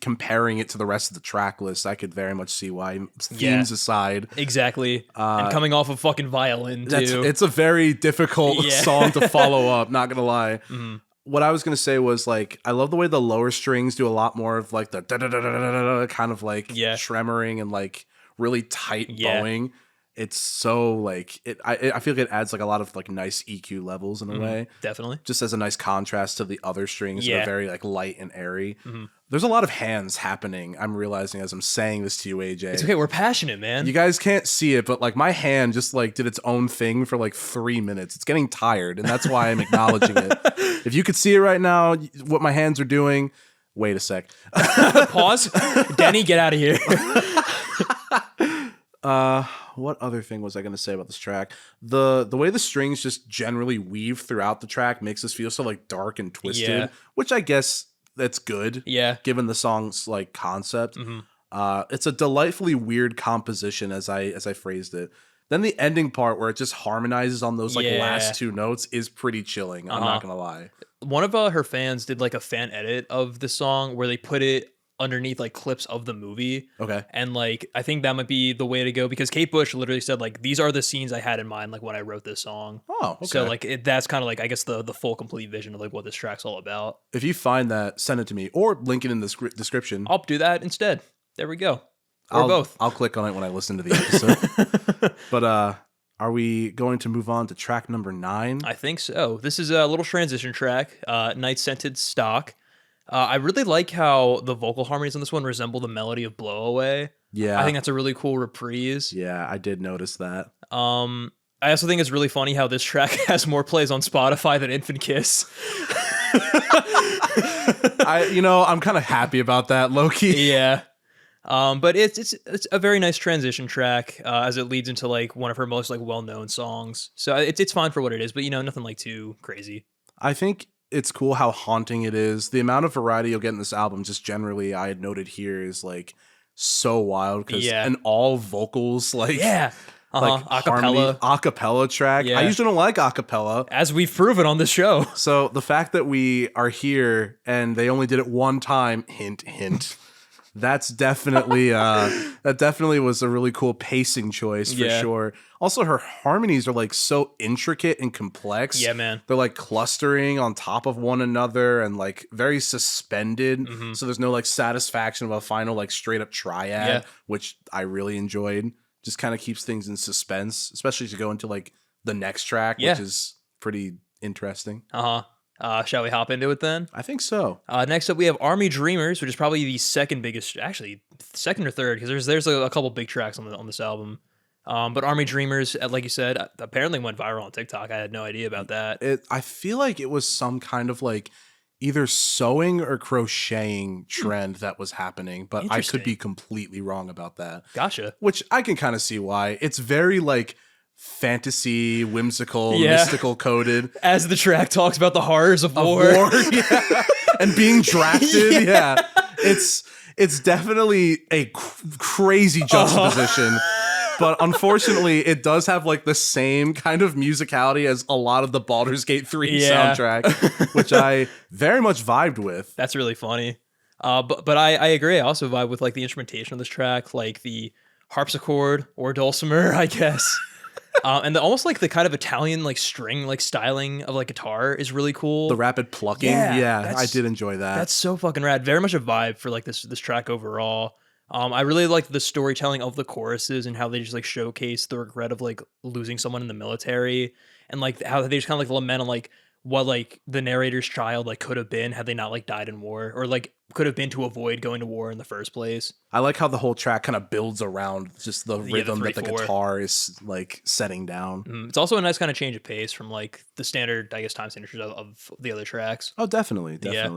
comparing it to the rest of the track list, I could very much see why, themes aside. Exactly. And coming off of fucking violin too. It's a very difficult song to follow up, not gonna lie. Mm-hmm. What I was gonna say was like, I love the way the lower strings do a lot more of like the da da da da da da kind of like tremoring and like really tight bowing. it's so like I feel like it adds like a lot of like nice EQ levels in a way. Definitely. Just as a nice contrast to the other strings that are very like light and airy. Mm-hmm. There's a lot of hands happening. I'm realizing as I'm saying this to you, AJ. It's okay. We're passionate, man. You guys can't see it, but like my hand just like did its own thing for like 3 minutes. It's getting tired, and that's why I'm acknowledging it. If you could see it right now, what my hands are doing. Wait a sec. Pause. Denny, get out of here. What other thing was I going to say about this track? The way the strings just generally weave throughout the track makes us feel so like dark and twisted, which I guess that's good. Yeah. Given the song's like concept. It's a delightfully weird composition as I phrased it. Then the ending part where it just harmonizes on those like last two notes is pretty chilling. I'm not going to lie. One of her fans did like a fan edit of the song where they put it underneath like clips of the movie. Okay. And like I think that might be the way to go because Kate Bush literally said like these are the scenes I had in mind like when I wrote this song. Oh, okay. So like that's kind of like I guess the full complete vision of like what this track's all about. If you find that, send it to me or link it in the description. I'll do that instead. There we go. Or both. I'll click on it when I listen to the episode. But are we going to move on to track number 9? I think so. This is a little transition track, Night Scented Stock. I really like how the vocal harmonies on this one resemble the melody of Blow Away. Yeah. I think that's a really cool reprise. Yeah, I did notice that. I also think it's really funny how this track has more plays on Spotify than Infant Kiss. I'm kind of happy about that, low-key. Yeah. But it's a very nice transition track as it leads into like one of her most like well-known songs. So it's fine for what it is, but nothing like too crazy. I think it's cool how haunting it is. The amount of variety you'll get in this album, just generally, I had noted here is like so wild because an all vocals like like acapella track. I usually don't like acapella, as we've proven on this show. So the fact that we are here and they only did it one time, hint, hint. That's definitely that definitely was a really cool pacing choice for sure. Also, her harmonies are like so intricate and complex. Yeah, man. They're like clustering on top of one another and like very suspended. So there's no like satisfaction of a final like straight up triad, which I really enjoyed. Just kind of keeps things in suspense, especially to go into like the next track, which is pretty interesting. Shall we hop into it then? I think so. Next up, we have Army Dreamers, which is probably the second biggest, actually second or third, because there's a couple big tracks on this album. But Army Dreamers, like you said, apparently went viral on TikTok. I had no idea about that. I feel like it was some kind of like either sewing or crocheting trend that was happening, but I could be completely wrong about that. Gotcha. Which I can kind of see why. It's very like fantasy, whimsical, mystical coded. As the track talks about the horrors of war. And being drafted. It's definitely a crazy juxtaposition. But unfortunately, it does have like the same kind of musicality as a lot of the Baldur's Gate 3 soundtrack, which I very much vibed with. That's really funny. But I agree. I also vibe with like the instrumentation of this track, like the harpsichord or dulcimer, I guess. And almost like the kind of Italian like string like styling of like guitar is really cool. The rapid plucking, I did enjoy that. That's so fucking rad. Very much a vibe for like this track overall. I really like the storytelling of the choruses and how they just like showcase the regret of like losing someone in the military and like how they just kind of like lament on like what like the narrator's child like could have been had they not like died in war or like could have been to avoid going to war in the first place. I like how the whole track kind of builds around just the rhythm that the guitar is like setting down. It's also a nice kind of change of pace from like the standard, I guess, time signatures of the other tracks. Oh, definitely. Yeah.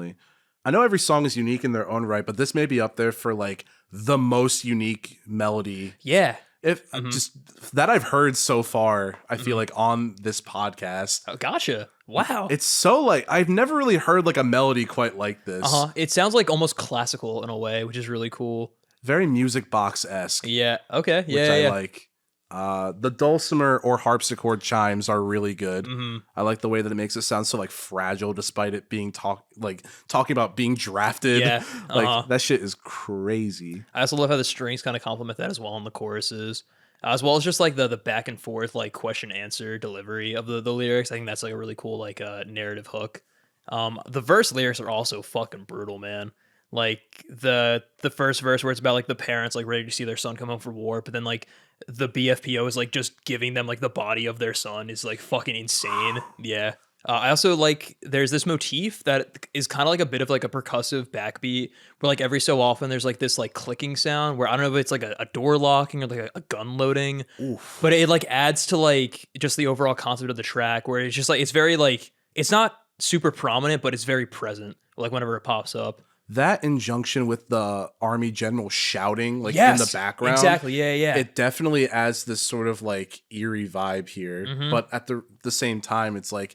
I know every song is unique in their own right, but this may be up there for like the most unique melody. Yeah. If just that I've heard so far, I feel like on this podcast. Oh, gotcha. Wow. It's so like I've never really heard like a melody quite like this. It sounds like almost classical in a way, which is really cool. Very Music Box-esque. Yeah. Okay. Which I like. The dulcimer or harpsichord chimes are really good. I like the way that it makes it sound so like fragile, despite it being talking about being drafted. Yeah, like that shit is crazy. I also love how the strings kind of complement that as well in the choruses, as well as just like the back and forth like question answer delivery of the lyrics. I think that's like a really cool like narrative hook. The verse lyrics are also fucking brutal, man. Like the first verse where it's about like the parents like ready to see their son come home from war, but then like the BFPO is like just giving them like the body of their son is like fucking insane. Yeah. I also like there's this motif that is kind of like a bit of like a percussive backbeat where like every so often there's like this like clicking sound where I don't know if it's like a door locking or like a gun loading. Oof. But it like adds to like just the overall concept of the track where it's just like it's very like it's not super prominent but it's very present like whenever it pops up. That injunction with the army general shouting like in the background. Exactly. Yeah. It definitely adds this sort of like eerie vibe here. Mm-hmm. But at the same time, it's like,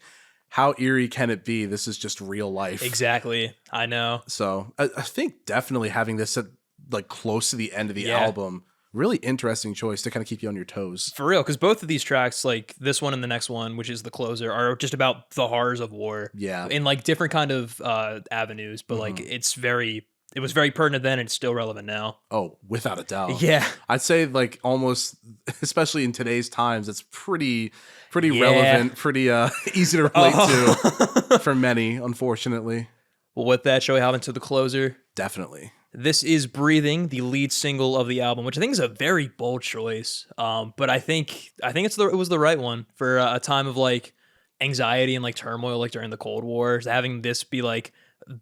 how eerie can it be? This is just real life. Exactly. I know. So I think definitely having this at like close to the end of the album, really interesting choice to kind of keep you on your toes. For real, because both of these tracks, like this one and the next one, which is the closer, are just about the horrors of war. Yeah. In like different kind of avenues, but like it was very pertinent then and it's still relevant now. Oh, without a doubt. Yeah. I'd say like almost, especially in today's times, it's pretty relevant, pretty easy to relate to for many, unfortunately. Well, with that, shall we hop into the closer? Definitely. This is Breathing, the lead single of the album, which I think is a very bold choice. But I think it was the right one for a time of like anxiety and like turmoil, like during the Cold War. Having this be like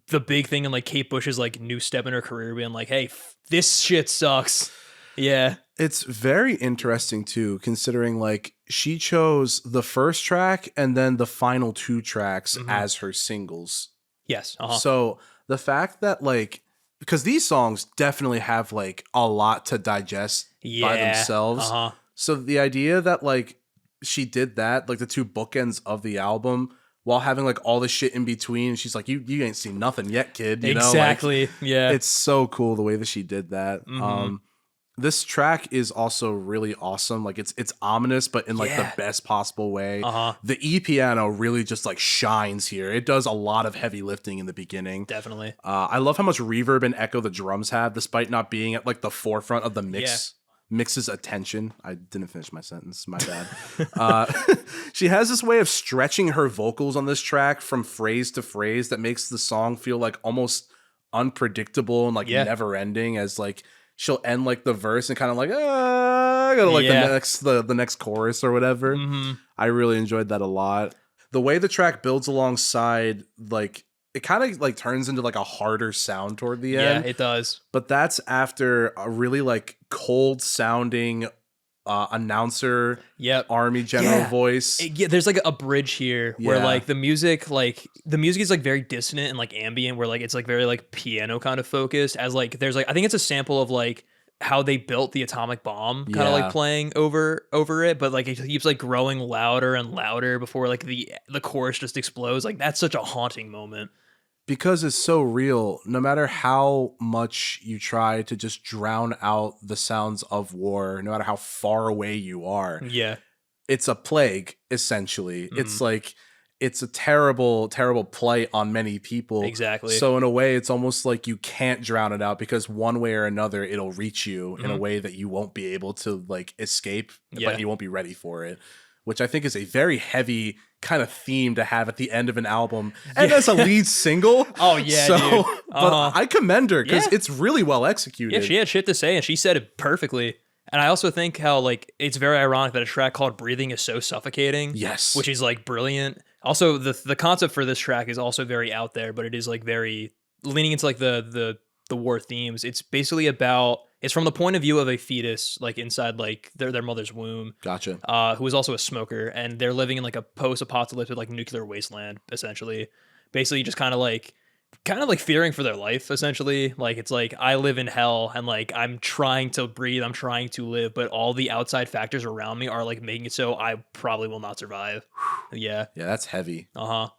the big thing in like Kate Bush's like new step in her career, being like, "Hey, this shit sucks." Yeah, it's very interesting too, considering like she chose the first track and then the final two tracks as her singles. Yes. So the fact that like, because these songs definitely have like a lot to digest by themselves. So the idea that like she did that, like the two bookends of the album while having like all the shit in between. She's like, you ain't seen nothing yet, kid. You know? Like, yeah. It's so cool the way that she did that. This track is also really awesome. Like it's ominous, but in like the best possible way. The piano really just like shines here. It does a lot of heavy lifting in the beginning. Definitely. I love how much reverb and echo the drums have, despite not being at like the forefront of the mix's attention. I didn't finish my sentence. My bad. She has this way of stretching her vocals on this track from phrase to phrase that makes the song feel like almost unpredictable and like never ending, as like she'll end like the verse and kind of like, I gotta like the next chorus or whatever. I really enjoyed that a lot. The way the track builds alongside, like it kind of like turns into like a harder sound toward the end. Yeah, it does. But that's after a really like cold sounding announcer, army general voice. There's like a bridge here where like the music is like very dissonant and like ambient, where like it's like very like piano kind of focused, as like there's like I think it's a sample of like how they built the atomic bomb kind of like playing over it, but like it keeps like growing louder and louder before like the chorus just explodes. Like that's such a haunting moment. Because it's so real, no matter how much you try to just drown out the sounds of war, no matter how far away you are. Yeah. It's a plague, essentially. It's like, it's a terrible, terrible plight on many people. Exactly. So in a way, it's almost like you can't drown it out, because one way or another, it'll reach you in a way that you won't be able to like escape, but you won't be ready for it. Which I think is a very heavy kind of theme to have at the end of an album, and as a lead single. Oh yeah, so, dude. But I commend her because it's really well executed. Yeah, she had shit to say, and she said it perfectly. And I also think how like it's very ironic that a track called "Breathing" is so suffocating. Yes, which is like brilliant. Also, the concept for this track is also very out there, but it is like very leaning into like the war themes. It's basically about. It's from the point of view of a fetus, like inside like their mother's womb. Gotcha. Who is also a smoker, and they're living in like a post-apocalyptic like nuclear wasteland, essentially. Basically, just kind of like fearing for their life, essentially. Like it's like I live in hell, and like I'm trying to breathe, I'm trying to live, but all the outside factors around me are like making it so I probably will not survive. Yeah, that's heavy.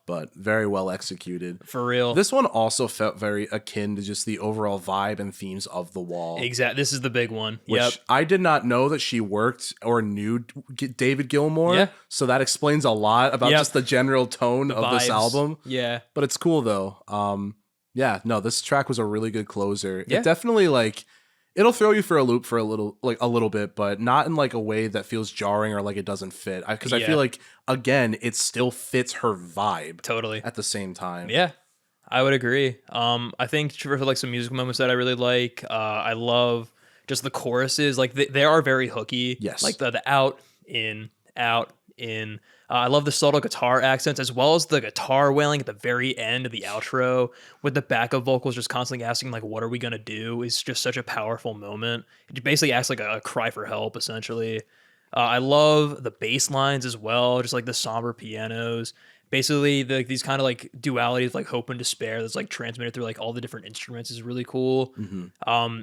But very well executed. For real. This one also felt very akin to just the overall vibe and themes of The Wall. Exactly. This is the big one. Which I did not know that she worked or knew David Gilmour. Yeah. So that explains a lot about just the general tone of this album. Yeah. But it's cool though. This track was a really good closer. It definitely like it'll throw you for a loop for a little bit, but not in like a way that feels jarring or like it doesn't fit. Because I feel like again, it still fits her vibe totally at the same time. Yeah, I would agree. I think for like some musical moments that I really like, I love just the choruses. Like they are very hooky. Yes. Like the out, in, out, in. I love the subtle guitar accents as well as the guitar wailing at the very end of the outro with the backup vocals just constantly asking like, what are we going to do? Is just such a powerful moment. It basically acts like a cry for help, essentially. I love the bass lines as well, just like the somber pianos. Basically, these kind of like dualities, like hope and despair, that's like transmitted through like all the different instruments is really cool.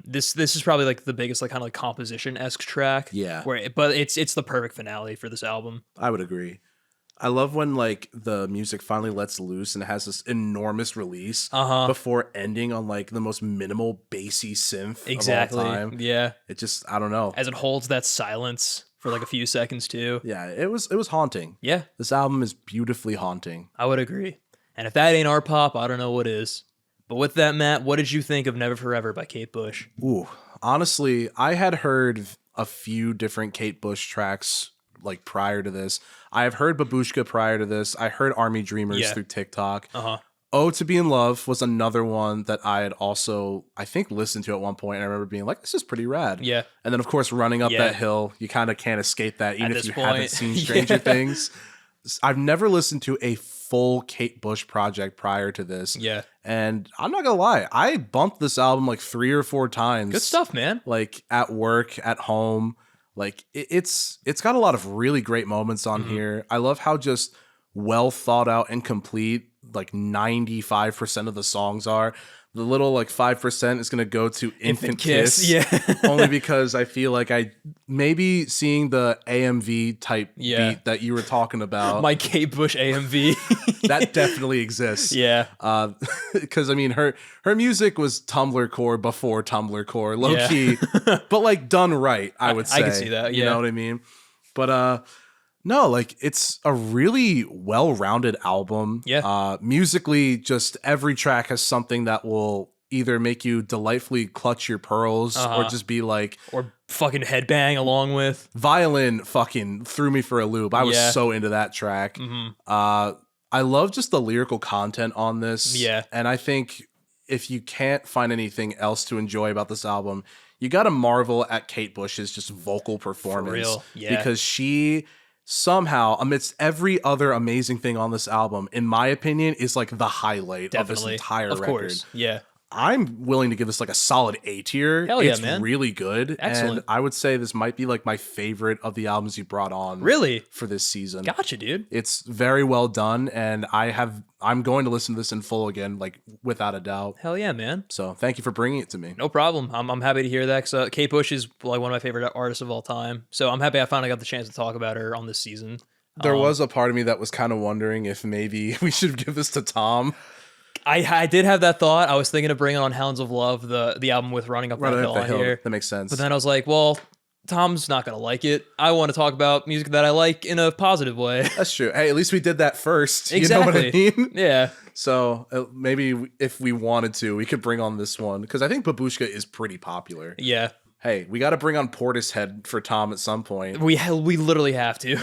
This is probably like the biggest like kind of like composition-esque track. Yeah, but it's the perfect finale for this album. I would agree. I love when like the music finally lets loose and it has this enormous release before ending on like the most minimal bassy synth of all time. Yeah, it just, I don't know, as it holds that silence for like a few seconds too. Yeah, it was haunting. Yeah, this album is beautifully haunting. I would agree. And if that ain't art pop, I don't know what is. But with that, Matt, what did you think of Never Forever by Kate Bush? Ooh, honestly, I had heard a few different Kate Bush tracks like prior to this. I have heard Babushka prior to this. I heard Army Dreamers through TikTok. Oh, To Be in Love was another one that I had also, I think, listened to at one point. And I remember being like, this is pretty rad. Yeah. And then, of course, Running Up That Hill, you kind of can't escape that, even if you haven't seen Stranger Things. I've never listened to a full Kate Bush project prior to this. Yeah. And I'm not going to lie, I bumped this album like 3 or 4 times. Good stuff, man. Like at work, at home. Like it's got a lot of really great moments on here. I love how just well thought out and complete like 95% of the songs are. The little like 5% is going to go to Infant Kiss. Yeah. Only because I feel like I maybe seeing the AMV type beat that you were talking about. My Kate Bush AMV. That definitely exists. Yeah. Because I mean her music was Tumblr core before Tumblr core, low key, but like done right, I would say. I can see that. Yeah. You know what I mean? But no, like it's a really well-rounded album. Yeah. Musically, just every track has something that will either make you delightfully clutch your pearls or just be like, or fucking headbang along with. Violin fucking threw me for a loop. I was so into that track. I love just the lyrical content on this. Yeah. And I think if you can't find anything else to enjoy about this album, you got to marvel at Kate Bush's just vocal performance. For real. Yeah. Because she somehow, amidst every other amazing thing on this album, in my opinion, is like the highlight of this entire record. Of course. Yeah. I'm willing to give this like a solid A tier. Hell yeah, it's man. really good. Excellent. And I would say this might be like my favorite of the albums you brought on. Really? For this season. Gotcha, dude. It's very well done, and I'm going to listen to this in full again, like without a doubt. Hell yeah, man. So thank you for bringing it to me. No problem. I'm happy to hear that. So Kate Bush is like one of my favorite artists of all time. So I'm happy I finally got the chance to talk about her on this season. There was a part of me that was kind of wondering if maybe we should give this to Tom. I did have that thought. I was thinking of bringing on Hounds of Love, the album with Running Up That Hill on here. That makes sense. But then I was like, well, Tom's not going to like it. I want to talk about music that I like in a positive way. That's true. Hey, at least we did that first. Exactly. You know what I mean? Yeah. So maybe if we wanted to, we could bring on this one. Because I think Babushka is pretty popular. Yeah. Hey, we got to bring on Portishead for Tom at some point. We literally have to.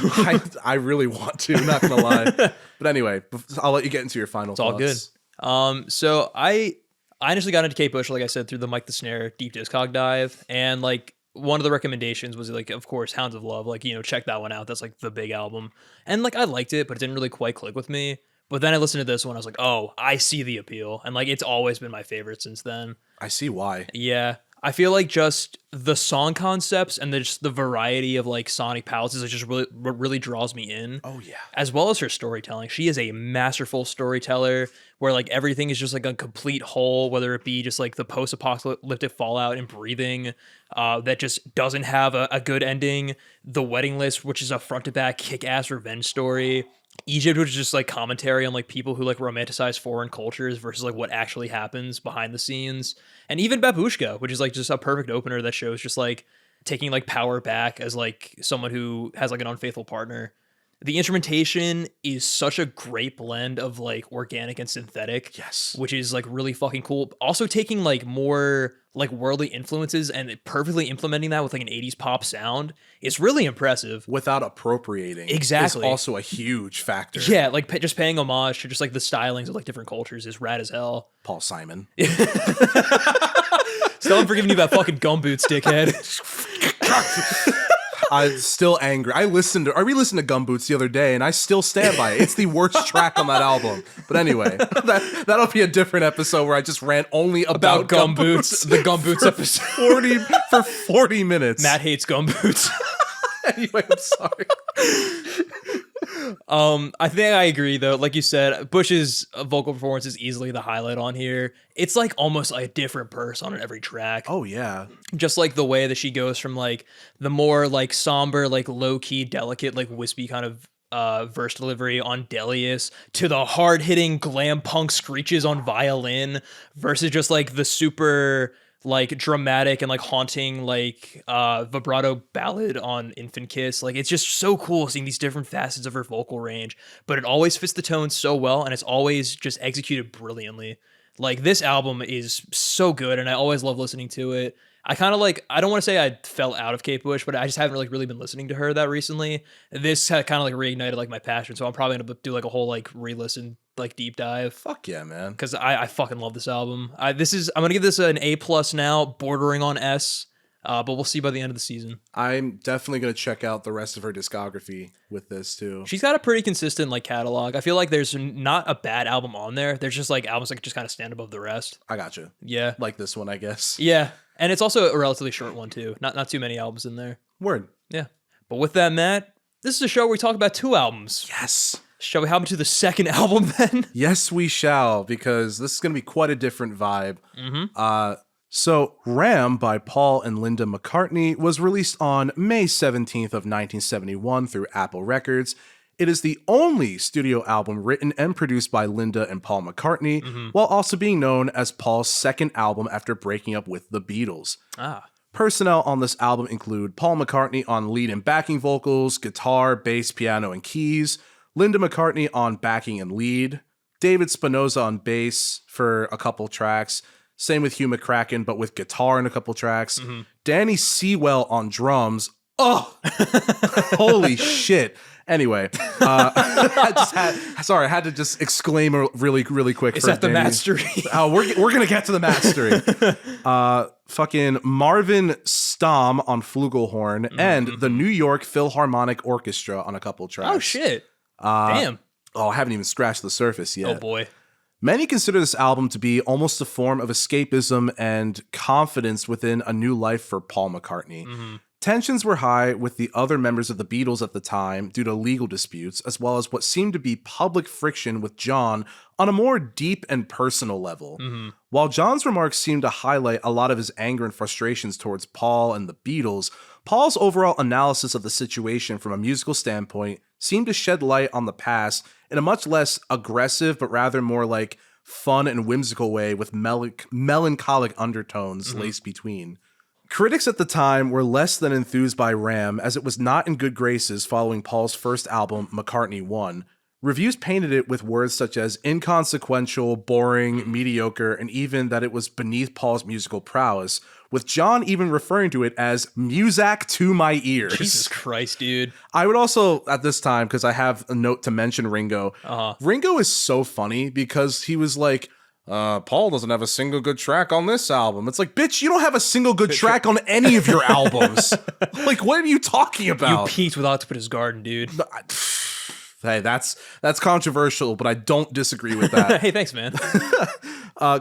I really want to, not going to lie. But anyway, I'll let you get into your final thoughts. It's all good. So I initially got into Kate Bush, like I said, through the Mike the Snare Deep Discog dive. And like one of the recommendations was like, of course, Hounds of Love. Like, check that one out. That's like the big album. And like I liked it, but it didn't really quite click with me. But then I listened to this one. I was like, oh, I see the appeal. And like it's always been my favorite since then. I see why. Yeah. I feel like just the song concepts and just the variety of like sonic palettes is just really draws me in. Oh yeah. As well as her storytelling. She is a masterful storyteller where like everything is just like a complete whole, whether it be just like the post-apocalyptic fallout and Breathing that just doesn't have a good ending. The Wedding List, which is a front to back kick-ass revenge story. Egypt, which is just like commentary on like people who like romanticize foreign cultures versus like what actually happens behind the scenes. And even Babushka, which is like just a perfect opener that shows just like taking like power back as like someone who has like an unfaithful partner. The instrumentation is such a great blend of like organic and synthetic. Yes. Which is like really fucking cool. Also taking like more like worldly influences and perfectly implementing that with like an 80s pop sound is really impressive. Without appropriating. Exactly. Is also a huge factor. Yeah, like just paying homage to just like the stylings of like different cultures is rad as hell. Paul Simon. Still unforgiving you about fucking gumboots, dickhead. I'm still angry. I re-listened to Gumboots the other day, and I still stand by it. It's the worst track on that album. But anyway, that'll be a different episode where I just rant only about Gumboots. The Gumboots episode. 40 minutes. Matt hates Gumboots. Anyway, I'm sorry. I think I agree though. Like you said, Bush's vocal performance is easily the highlight on here. It's like almost like a different person on every track. Oh yeah. Just like the way that she goes from like the more like somber, like low key, delicate, like wispy kind of verse delivery on Delius to the hard hitting glam punk screeches on violin versus just like the super like dramatic and like haunting like vibrato ballad on Infant Kiss. Like it's just so cool seeing these different facets of her vocal range, but it always fits the tone so well and it's always just executed brilliantly. Like this album is so good and I always love listening to it. I kind of like, I don't want to say I fell out of Kate Bush, but I just haven't like really been listening to her that recently. This kind of like reignited like my passion. So I'm probably going to do like a whole like re-listen, like deep dive. Fuck yeah, man. Because I fucking love this album. I'm going to give this an A+ now, bordering on S. But we'll see by the end of the season. I'm definitely going to check out the rest of her discography with this too. She's got a pretty consistent like catalog. I feel like there's not a bad album on there. There's just like albums that just kind of stand above the rest. I gotcha. Yeah. Like this one, I guess. Yeah. And it's also a relatively short one too. Not too many albums in there. Word. Yeah. But with that, Matt, this is a show where we talk about 2 albums. Yes. Shall we hop into the second album then? Yes, we shall, because this is going to be quite a different vibe. Mm-hmm. So, Ram by Paul and Linda McCartney was released on May 17th of 1971 through Apple Records. It is the only studio album written and produced by Linda and Paul McCartney, while also being known as Paul's second album after breaking up with the Beatles. Personnel on this album include Paul McCartney on lead and backing vocals, guitar, bass, piano, and keys, Linda McCartney on backing and lead, David Spinoza on bass for a couple tracks, same with Hugh McCracken, but with guitar in a couple tracks, Danny Sewell on drums. Oh, holy shit. Anyway, I had to just exclaim really quick. Is that the mastery? We're going to get to the mastery. Fucking Marvin Stamm on flugelhorn and the New York Philharmonic Orchestra on a couple tracks. Oh, shit. Damn. Oh, I haven't even scratched the surface yet. Oh, boy. Many consider this album to be almost a form of escapism and confidence within a new life for Paul McCartney. Tensions were high with the other members of the Beatles at the time due to legal disputes, as well as what seemed to be public friction with John on a more deep and personal level. While John's remarks seemed to highlight a lot of his anger and frustrations towards Paul and the Beatles, Paul's overall analysis of the situation from a musical standpoint seemed to shed light on the past in a much less aggressive, but rather more like fun and whimsical way with melancholic undertones laced between. Critics at the time were less than enthused by Ram, as it was not in good graces following Paul's first album, McCartney 1. Reviews painted it with words such as inconsequential, boring, mediocre, and even that it was beneath Paul's musical prowess, with John even referring to it as Muzak to my ears. Jesus Christ, dude. I would also, at this time, because I have a note to mention Ringo, Ringo is so funny because he was like, Paul doesn't have a single good track on this album. It's like, bitch, you don't have a single good track on any of your albums. Like, what are you talking about? You peaked with Octopus Garden, dude. Hey, that's controversial, but I don't disagree with that. Hey, thanks, man.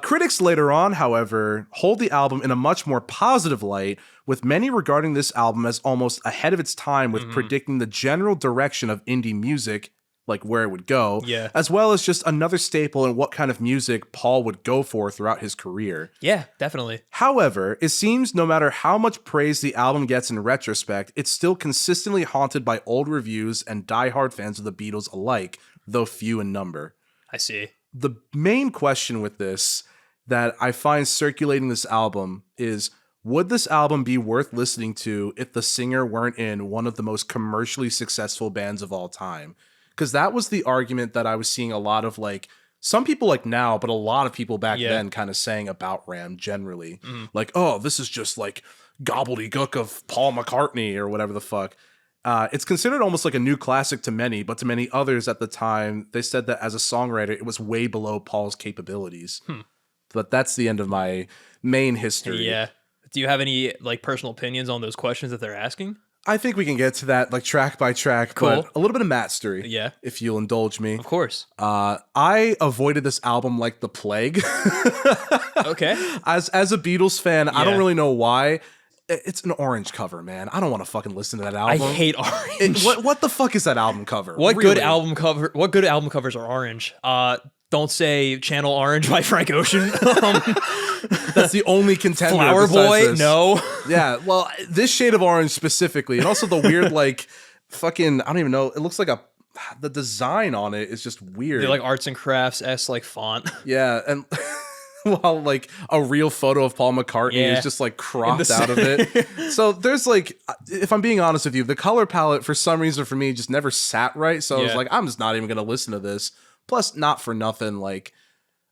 Critics later on, however, hold the album in a much more positive light, with many regarding this album as almost ahead of its time with predicting the general direction of indie music, like where it would go, as well as just another staple in what kind of music Paul would go for throughout his career. Yeah, definitely. However, it seems no matter how much praise the album gets in retrospect, it's still consistently haunted by old reviews and diehard fans of the Beatles alike, though few in number. I see. The main question with this that I find circulating this album is, would this album be worth listening to if the singer weren't in one of the most commercially successful bands of all time? Because that was the argument that I was seeing a lot of like some people like now, but a lot of people back then kind of saying about Ram generally. Like, oh, this is just like gobbledygook of Paul McCartney or whatever the fuck. It's considered almost like a new classic to many, but to many others at the time, they said that as a songwriter, it was way below Paul's capabilities. But that's the end of my main history. Yeah. Do you have any like personal opinions on those questions that they're asking? I think we can get to that like track by track, Cool. but a little bit of Mastery, if you'll indulge me. Of course. I avoided this album like the plague. Okay. As a Beatles fan, I don't really know why. It's an orange cover, man. I don't want to fucking listen to that album. I hate orange. What the fuck is that album cover? What good album covers are orange? Don't say Channel Orange by Frank Ocean. That's the only contender. Flower Boy? This. No. Yeah, well, this shade of orange specifically, and also the weird like fucking, I don't even know. It looks like the design on it is just weird. They're like arts and crafts like font. Yeah, and while like a real photo of Paul McCartney is just like cropped out of it. So there's like, if I'm being honest with you, the color palette for some reason for me just never sat right. So I was like, I'm just not even gonna listen to this. Plus, not for nothing, like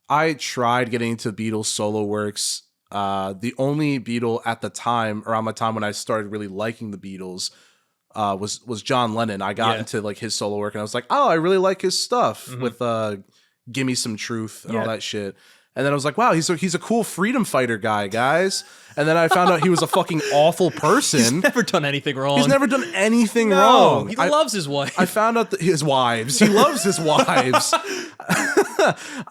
I tried getting into Beatles solo works. The only Beatle at the time, around my time when I started really liking the Beatles, was John Lennon. I got into like his solo work, and I was like, oh, I really like his stuff with "Gimme Some Truth" and all that shit. And then I was like, wow, he's a cool freedom fighter guy, guys. And then I found out he was a fucking awful person. He's never done anything wrong. He's never done anything wrong. He loves his wife. I found out that his wives. He loves his wives.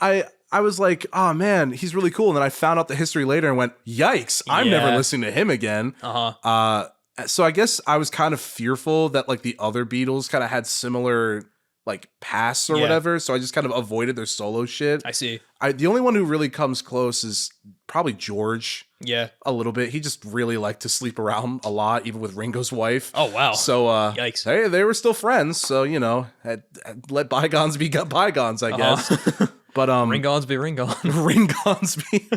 I was like, oh man, he's really cool. And then I found out the history later and went, yikes, I'm never listening to him again. So I guess I was kind of fearful that like the other Beatles kind of had similar like pasts or whatever. So I just kind of avoided their solo shit. I see. The only one who really comes close is probably George. Yeah. A little bit. He just really liked to sleep around a lot, even with Ringo's wife. Oh, wow. So, yikes. Hey, they were still friends. So, you know, let bygones be bygones, I guess. But, Ringons be Ringon. Ringons be.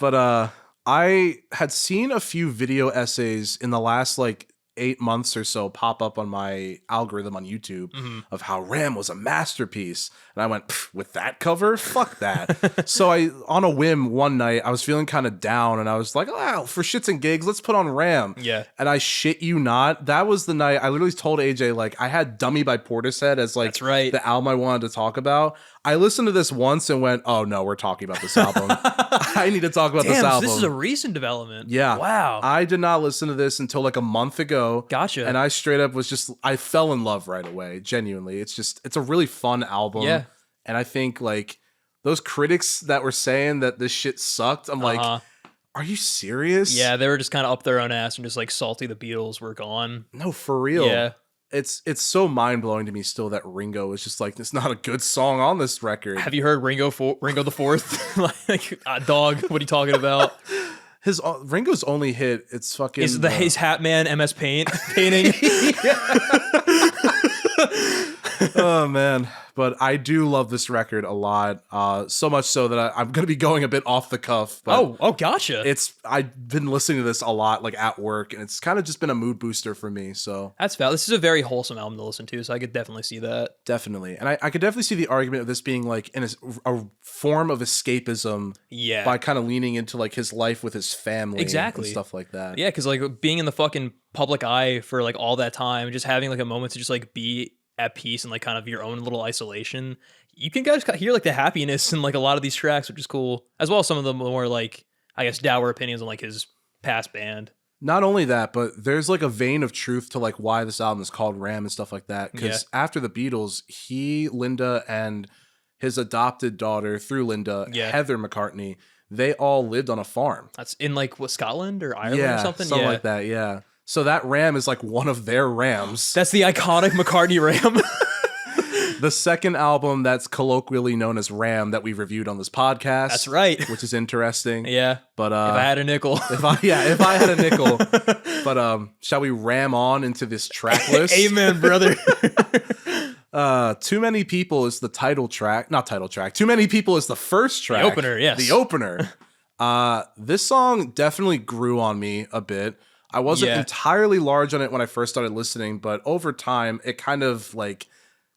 But, I had seen a few video essays in the last, like, 8 months or so pop up on my algorithm on YouTube of how Ram was a masterpiece. And I went, with that cover? Fuck that. So on a whim one night, I was feeling kind of down and I was like, oh, for shits and gigs, let's put on Ram. Yeah. And I shit you not, that was the night I literally told AJ, like, I had Dummy by Portishead as like the album I wanted to talk about. I listened to this once and went, oh no, we're talking about this album. I need to talk about this album. This is a recent development. Yeah. Wow. I did not listen to this until like a month ago. Gotcha. And I straight up I fell in love right away. Genuinely. It's a really fun album. Yeah. And I think like those critics that were saying that this shit sucked, I'm like, are you serious? Yeah, they were just kind of up their own ass and just like salty the Beatles were gone. No, for real. Yeah. It's so mind-blowing to me still that Ringo is just like, it's not a good song on this record. Have you heard Ringo the Fourth? Like, dog, what are you talking about? His Ringo's only hit, it's fucking... Is the Haze Hat Man MS Paint painting? Oh, man. But I do love this record a lot. So much so that I'm going to be going a bit off the cuff. But oh, gotcha. I've been listening to this a lot, like at work, and it's kind of just been a mood booster for me. So that's valid. This is a very wholesome album to listen to, so I could definitely see that. Definitely. And I could definitely see the argument of this being like in a form of escapism. Yeah. By kind of leaning into like his life with his family. Exactly. And stuff like that. Yeah, because like being in the fucking public eye for like all that time, just having like a moment to just like be at peace and like kind of your own little isolation, you can guys hear like the happiness in like a lot of these tracks, which is cool, as well as some of the more like, I guess, dour opinions on like his past band. Not only that, but there's like a vein of truth to like why this album is called Ram and stuff like that. Because after the Beatles, Linda, and his adopted daughter through Linda, Heather McCartney, they all lived on a farm. That's in like what, Scotland or Ireland or something? Something like that, yeah. So that ram is like one of their rams. That's the iconic McCartney ram. The second album that's colloquially known as Ram that we reviewed on this podcast. That's right. Which is interesting. Yeah. But if I had a nickel. If I had a nickel. But shall we ram on into this track list? Amen, brother. Too Many People is the title track. Not title track. Too Many People is the first track. The opener, yes. The opener. This song definitely grew on me a bit. I wasn't entirely large on it when I first started listening, but over time, it kind of like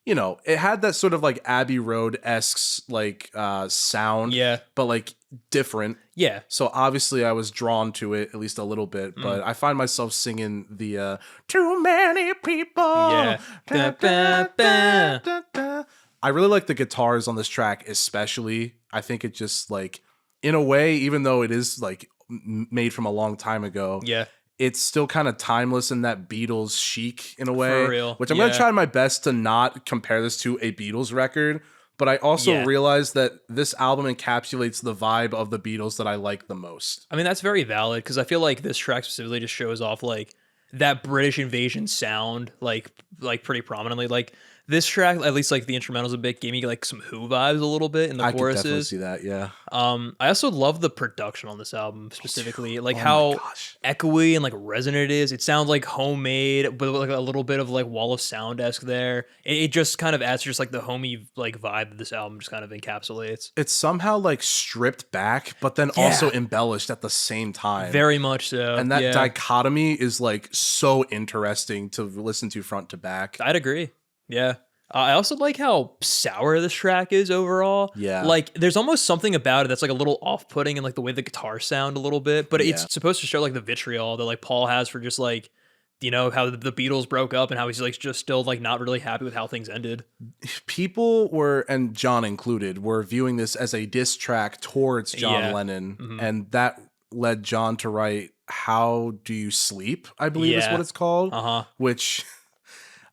you know, it had that sort of like Abbey Road-esque like sound, Yeah. but like different. Yeah. So obviously I was drawn to it at least a little bit, but I find myself singing the too many people. Yeah. Da, da, da, da, da. I really like the guitars on this track, especially. I think it just like, in a way, even though it is like made from a long time ago, Yeah. it's still kind of timeless in that Beatles chic in a way. For real. Which I'm going to try my best to not compare this to a Beatles record. But I also realized that this album encapsulates the vibe of the Beatles that I like the most. I mean, that's very valid because I feel like this track specifically just shows off like that British invasion sound like pretty prominently. Like this track, at least like the instrumentals a bit, gave me like some Who vibes a little bit in the choruses. I could definitely see that, yeah. I also love the production on this album specifically, like how echoey and like resonant it is. It sounds like homemade, but like a little bit of like wall of sound-esque there. It just kind of adds to just like the homey like vibe that this album just kind of encapsulates. It's somehow like stripped back, but then also embellished at the same time. Very much so. And that dichotomy is like so interesting to listen to front to back. I'd agree. Yeah. I also like how sour this track is overall. Yeah. Like, there's almost something about it that's like a little off-putting in like the way the guitars sound a little bit, but it's supposed to show like the vitriol that like Paul has for just like, you know, how the Beatles broke up and how he's like just still like not really happy with how things ended. People were, and John included, were viewing this as a diss track towards John Lennon, and that led John to write How Do You Sleep, I believe is what it's called, which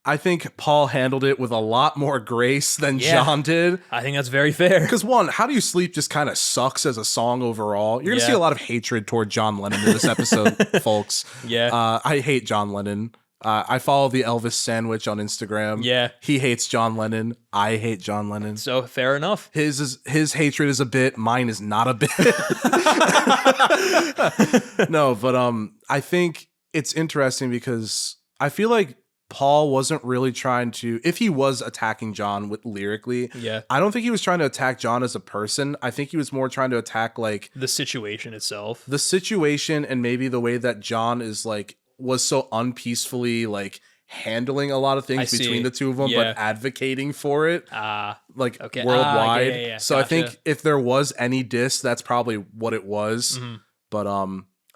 I think Paul handled it with a lot more grace than John did. I think that's very fair. Because one, How Do You Sleep just kind of sucks as a song overall. You're going to see a lot of hatred toward John Lennon in this episode, folks. Yeah. I hate John Lennon. I follow the Elvis Sandwich on Instagram. Yeah. He hates John Lennon. I hate John Lennon. So fair enough. His hatred is a bit. Mine is not a bit. No, but I think it's interesting because I feel like Paul wasn't really trying to, if he was attacking John with lyrically, I don't think he was trying to attack John as a person. I think he was more trying to attack like the situation itself. The situation, and maybe the way that John is like was so unpeacefully like handling a lot of things between the two of them, but advocating for it worldwide. So I think if there was any diss, that's probably what it was. But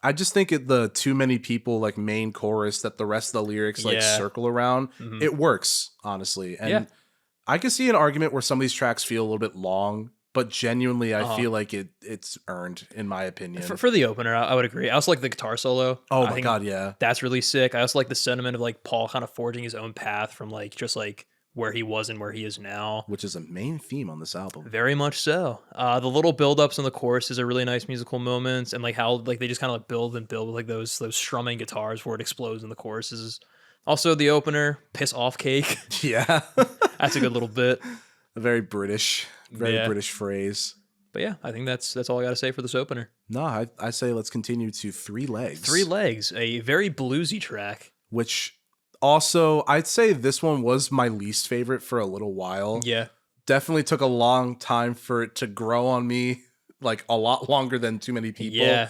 I just think the too many people like main chorus that the rest of the lyrics like circle around, it works, honestly. And I can see an argument where some of these tracks feel a little bit long, but genuinely I feel like it's earned, in my opinion. For the opener, I would agree. I also like the guitar solo. Oh my God, yeah. That's really sick. I also like the sentiment of like Paul kind of forging his own path from like just like where he was and where he is now, which is a main theme on this album. Very much so. The little build-ups in the choruses are really nice musical moments, and like how like they just kind of like build and build with like those strumming guitars before it explodes in the choruses. Also, the opener, "Piss Off Cake." Yeah, that's a good little bit. A very British phrase. But yeah, I think that's all I got to say for this opener. No, I say let's continue to Three Legs. Three Legs, a very bluesy track, which. Also, I'd say this one was my least favorite for a little while. Yeah. Definitely took a long time for it to grow on me, like a lot longer than too many people. Yeah.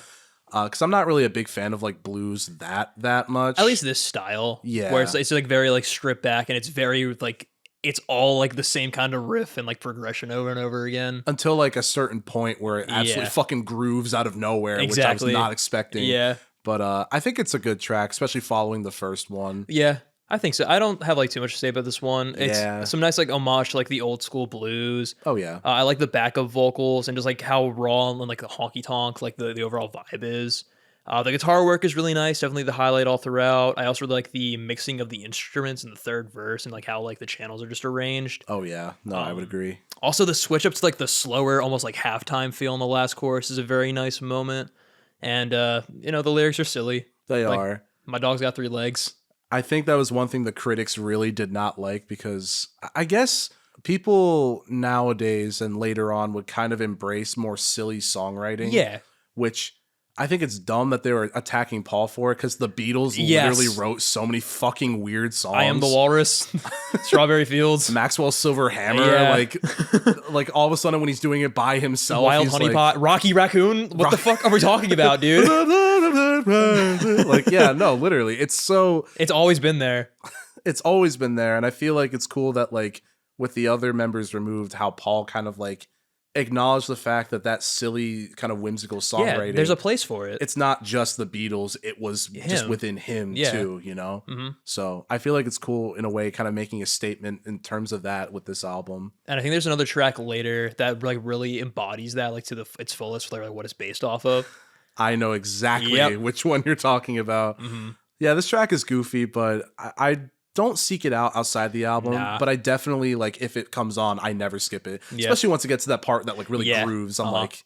Because I'm not really a big fan of like blues that much. At least this style. Yeah. Where it's like very like stripped back and it's very like, it's all like the same kind of riff and like progression over and over again. Until like a certain point where it absolutely fucking grooves out of nowhere, which I was not expecting. Yeah. But I think it's a good track, especially following the first one. Yeah, I think so. I don't have like too much to say about this one. It's some nice like homage to like the old school blues. Oh yeah. I like the backup vocals and just like how raw and like the honky tonk like the overall vibe is. The guitar work is really nice, definitely the highlight all throughout. I also really like the mixing of the instruments in the third verse and like how like the channels are just arranged. Oh yeah, no, I would agree. Also, the switch up to like the slower, almost like halftime feel in the last chorus is a very nice moment. And, you know, the lyrics are silly. They are. My dog's got 3 legs. I think that was one thing the critics really did not like because I guess people nowadays and later on would kind of embrace more silly songwriting. Yeah. Which I think it's dumb that they were attacking Paul for it because the Beatles literally wrote so many fucking weird songs. I Am the Walrus, Strawberry Fields, Maxwell's Silver Hammer. Like all of a sudden when he's doing it by himself, Wild Honey Pot, Rocky Raccoon. What the fuck are we talking about, dude? Like, yeah, no, literally. It's always been there. It's always been there. And I feel like it's cool that like with the other members removed, how Paul kind of like acknowledged the fact that silly kind of whimsical songwriting. Yeah, there's a place for it. It's not just the Beatles. It was just within him too, you know? So I feel like it's cool in a way, kind of making a statement in terms of that with this album. And I think there's another track later that like really embodies that like to its fullest, like what it's based off of. I know exactly which one you're talking about. Yeah, this track is goofy, but I don't seek it out outside the album, but I definitely, like, if it comes on, I never skip it. Especially once it gets to that part that, like, really grooves. I'm like,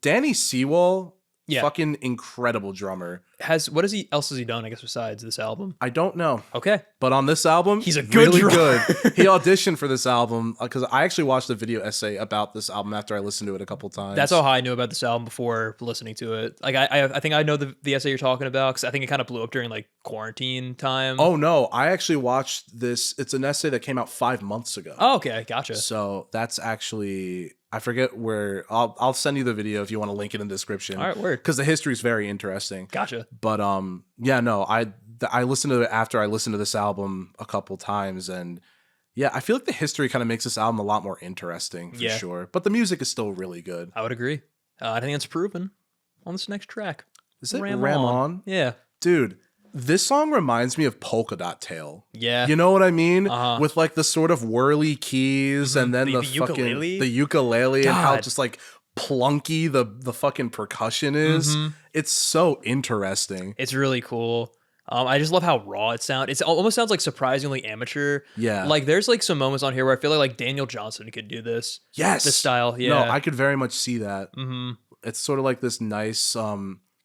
Danny Sewell, fucking incredible drummer. Else has he done, I guess, besides this album? I don't know. Okay. But on this album, he's a good really drummer. Good. He auditioned for this album because I actually watched a video essay about this album after I listened to it a couple times. That's how I knew about this album before listening to it. Like, I think I know the essay you're talking about because I think it kind of blew up during, like, quarantine time. Oh, no. I actually watched this. It's an essay that came out 5 months ago. Oh, okay. Gotcha. So that's actually... I forget where. I'll send you the video if you want to link it in the description. All right, word. Because the history is very interesting. Gotcha. But yeah, no, I listened to it after I listened to this album a couple times, and yeah, I feel like the history kind of makes this album a lot more interesting for sure. But the music is still really good. I would agree. I think it's proven on this next track. Is it Ram On? Yeah, dude. This song reminds me of Polka Dot Tail. Yeah. You know what I mean? With like the sort of whirly keys and then the ukulele and how just like plunky the fucking percussion is. It's so interesting. It's really cool. I just love how raw it sounds. It almost sounds like surprisingly amateur. Yeah. Like there's like some moments on here where I feel like Daniel Johnston could do this. Yes. This style. Yeah. No, I could very much see that. It's sort of like this nice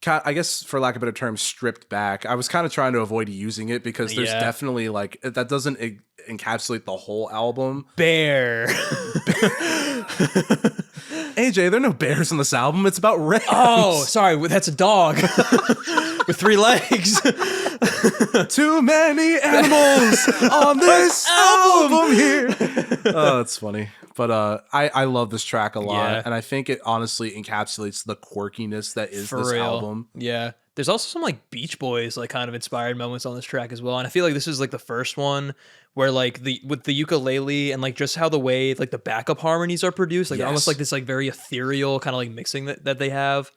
I guess, for lack of a better term, stripped back. I was kind of trying to avoid using it because there's definitely like that doesn't encapsulate the whole album. Bear. AJ, there are no bears on this album. It's about rams. Oh, sorry, that's a dog with 3 legs. Too many animals on this album here. Oh, that's funny. But I love this track a lot, and I think it honestly encapsulates the quirkiness that is this album. Yeah. There's also some like Beach Boys like kind of inspired moments on this track as well, and I feel like this is like the first one where like with the ukulele and like just how the way like the backup harmonies are produced, like almost like this like very ethereal kind of like mixing that they have.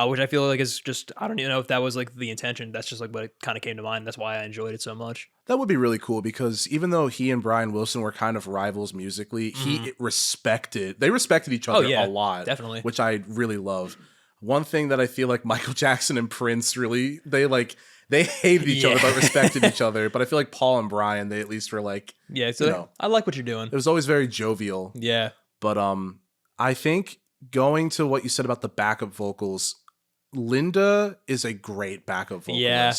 Which I feel like is just, I don't even know if that was like the intention. That's just like what it kind of came to mind. That's why I enjoyed it so much. That would be really cool because even though he and Brian Wilson were kind of rivals musically, they respected each other a lot. Definitely. Which I really love. One thing that I feel like Michael Jackson and Prince really, they hated each other but respected each other. But I feel like Paul and Brian, they at least were like, so I like what you're doing. It was always very jovial. Yeah. But I think going to what you said about the backup vocals, Linda is a great backup vocalist. Yeah.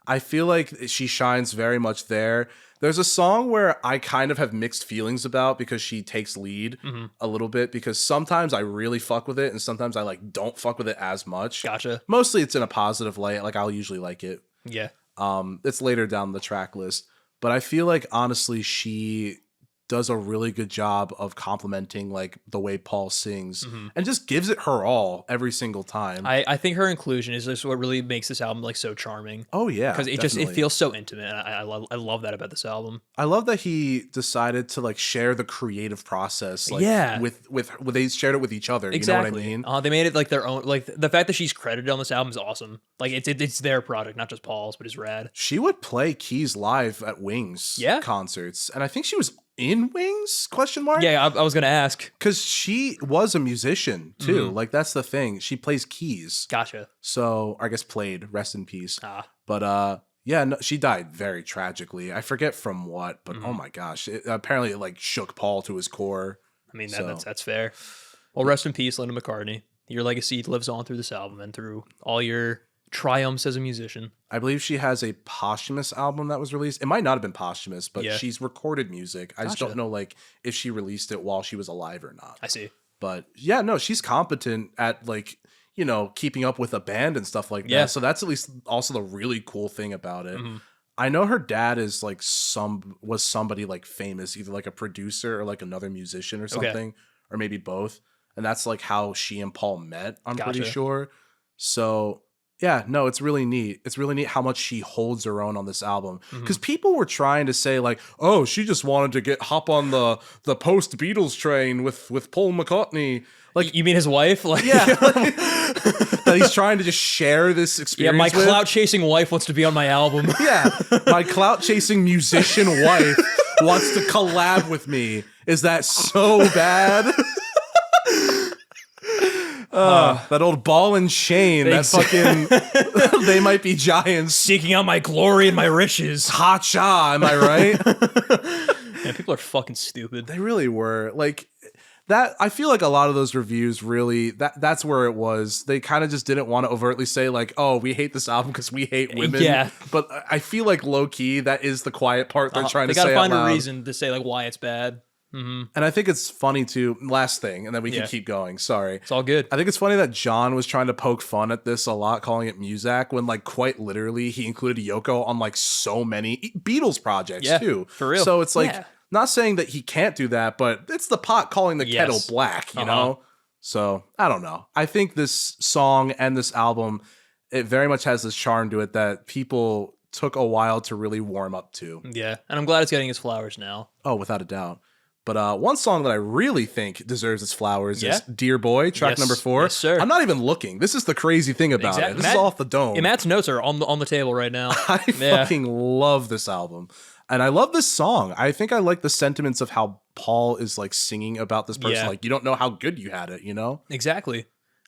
I feel like she shines very much there. There's a song where I kind of have mixed feelings about because she takes lead a little bit, because sometimes I really fuck with it and sometimes I like don't fuck with it as much. Gotcha. Mostly it's in a positive light. Like I'll usually like it. Yeah. It's later down the track list, but I feel like honestly she does a really good job of complimenting like the way Paul sings and just gives it her all every single time. I think her inclusion is just what really makes this album like so charming. Oh yeah, because it feels so intimate. And I love that about this album. I love that he decided to like share the creative process. Like, with they shared it with each other. Exactly. You know what I mean? They made it like their own. Like the fact that she's credited on this album is awesome. Like it's their product, not just Paul's, but it's rad. She would play keys live at Wings concerts, and I think she was in Wings ? Yeah, I was gonna ask because she was a musician too. Like that's the thing. She plays keys. Gotcha. So I guess played. Rest in peace. But yeah, no, she died very tragically. I forget from what, but oh my gosh, apparently it like shook Paul to his core. I mean that's fair. Well, rest in peace, Linda McCartney. Your legacy lives on through this album and through all your triumphs as a musician. I believe she has a posthumous album that was released. It might not have been posthumous, but she's recorded music. I just don't know like if she released it while she was alive or not. I see. But yeah, no, she's competent at like, you know, keeping up with a band and stuff like that. So that's at least also the really cool thing about it. I know her dad is like was somebody like famous, either like a producer or like another musician or something, or maybe both. And that's like how she and Paul met, I'm pretty sure. So Yeah, no, it's really neat. It's really neat how much she holds her own on this album. Because people were trying to say like, oh, she just wanted to hop on the post Beatles train with Paul McCartney. Like, you mean his wife? Like, yeah, that he's trying to just share this experience. Yeah, my clout chasing wife wants to be on my album. Yeah, my clout chasing musician wife wants to collab with me. Is that so bad? That old ball and chain, that fucking, they might be giants. Seeking out my glory and my riches. Ha-cha, am I right? Yeah, people are fucking stupid. They really were. Like, that, I feel like a lot of those reviews really, that's where it was. They kind of just didn't want to overtly say like, oh, we hate this album because we hate women. Yeah. But I feel like low-key, that is the quiet part they're trying to say out loud. They gotta find a reason to say like why it's bad. And I think it's funny too. Last thing, and then we can keep going. Sorry, it's all good. I think it's funny that John was trying to poke fun at this a lot, calling it Muzak, when like quite literally he included Yoko on like so many Beatles projects too. For real. So it's like not saying that he can't do that, but it's the pot calling the kettle black, you know. So I don't know. I think this song and this album, it very much has this charm to it that people took a while to really warm up to. Yeah, and I'm glad it's getting its flowers now. Oh, without a doubt. But one song that I really think deserves its flowers is Dear Boy, track number 4. Yes, sir. I'm not even looking. This is the crazy thing about it. This is off the dome. And Matt's notes are on the table right now. I fucking love this album. And I love this song. I think I like the sentiments of how Paul is like singing about this person. Like, you don't know how good you had it, you know? Exactly.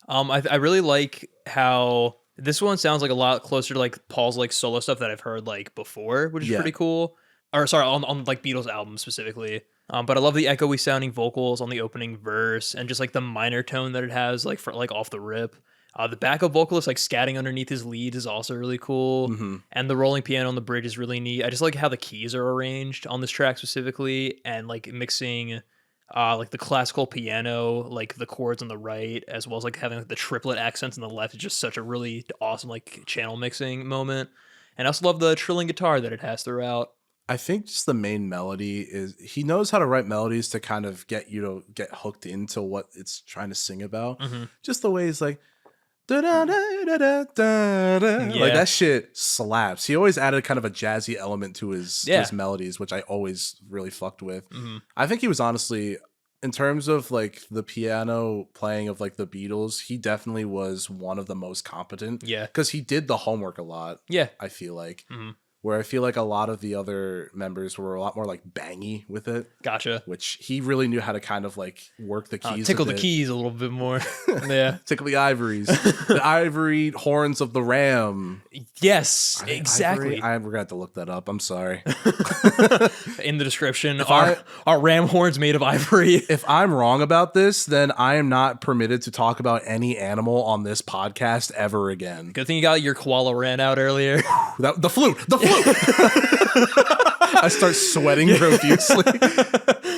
I really like how this one sounds like a lot closer to like Paul's like solo stuff that I've heard like before, which is pretty cool. Or sorry, on like Beatles albums specifically. But I love the echoey sounding vocals on the opening verse and just like the minor tone that it has like for like off the rip. The backup vocalist like scatting underneath his lead is also really cool. And the rolling piano on the bridge is really neat. I just like how the keys are arranged on this track specifically and like mixing like the classical piano, like the chords on the right, as well as like having like, the triplet accents on the left is just such a really awesome like channel mixing moment. And I also love the trilling guitar that it has throughout. I think just the main melody is he knows how to write melodies to kind of get you to get hooked into what it's trying to sing about. Just the way he's like, da, da, da, da, da, da, da. Like that shit slaps. He always added kind of a jazzy element to his melodies, which I always really fucked with. I think he was honestly, in terms of like the piano playing of like the Beatles, he definitely was one of the most competent. Yeah, because he did the homework a lot. Yeah, I feel like. Where I feel like a lot of the other members were a lot more like bangy with it. Gotcha. Which he really knew how to kind of like work the keys. Tickle the keys a little bit more. Yeah. Tickle the ivories. The ivory horns of the ram. Yes, exactly. We're going to have to look that up. I'm sorry. In the description, our ram horns made of ivory. If I'm wrong about this, then I am not permitted to talk about any animal on this podcast ever again. Good thing you got your koala rant out earlier. The flute. I start sweating profusely.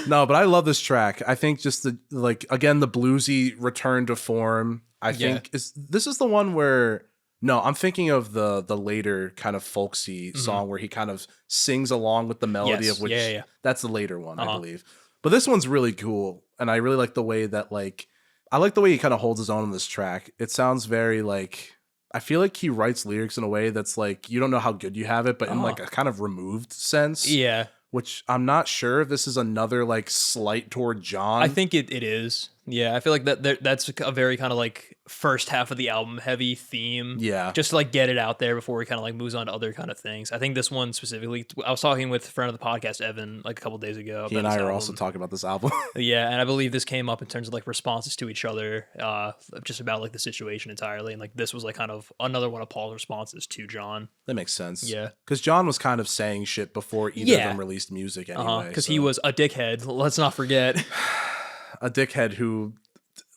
No, but I love this track. I think just the like again the bluesy return to form. I think this is the one where I'm thinking of the later kind of folksy song where he kind of sings along with the melody of which that's the later one, I believe. But this one's really cool, and I really like the way that I like the way he kind of holds his own on this track. It sounds very like. I feel like he writes lyrics in a way that's like, you don't know how good you have it, but in like a kind of removed sense. Yeah. Which I'm not sure if this is another like slight toward John. I think it is. Yeah, I feel like that's a very kind of like first half of the album heavy theme. Yeah. Just to like get it out there before he kind of like moves on to other kind of things. I think this one specifically, I was talking with a friend of the podcast, Evan, like a couple days ago. He and I are also talking about this album. Yeah, and I believe this came up in terms of like responses to each other, just about like the situation entirely. And like this was like kind of another one of Paul's responses to John. That makes sense. Yeah. Because John was kind of saying shit before either of them released music anyway. Because he was a dickhead. Let's not forget. A dickhead who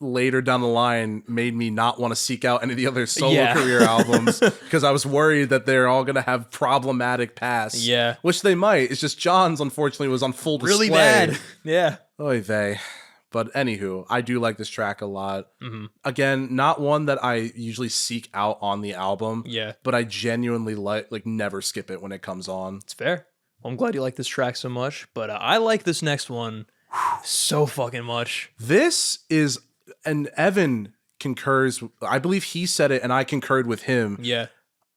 later down the line made me not want to seek out any of the other solo career albums because I was worried that they're all going to have problematic pasts. Yeah. Which they might. It's just John's, unfortunately, was on full display. Really bad. Yeah. Oy vey. But anywho, I do like this track a lot. Again, not one that I usually seek out on the album. Yeah. But I genuinely like never skip it when it comes on. It's fair. Well, I'm glad you like this track so much, but I like this next one so fucking much. This is, and Evan concurs. I believe he said it, and I concurred with him. Yeah.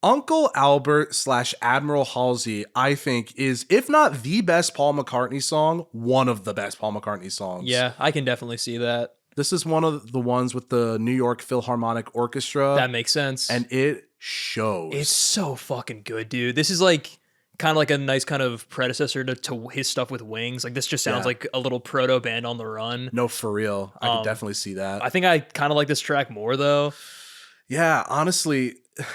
Uncle Albert / Admiral Halsey, I think, is, if not the best Paul McCartney song, one of the best Paul McCartney songs. Yeah, I can definitely see that. This is one of the ones with the New York Philharmonic Orchestra. That makes sense. And it shows. It's so fucking good, dude. This is like kind of like a nice kind of predecessor to his stuff with Wings. Like this just sounds like a little proto Band on the Run. No, for real. I can definitely see that. I think I kind of like this track more though. Yeah, honestly,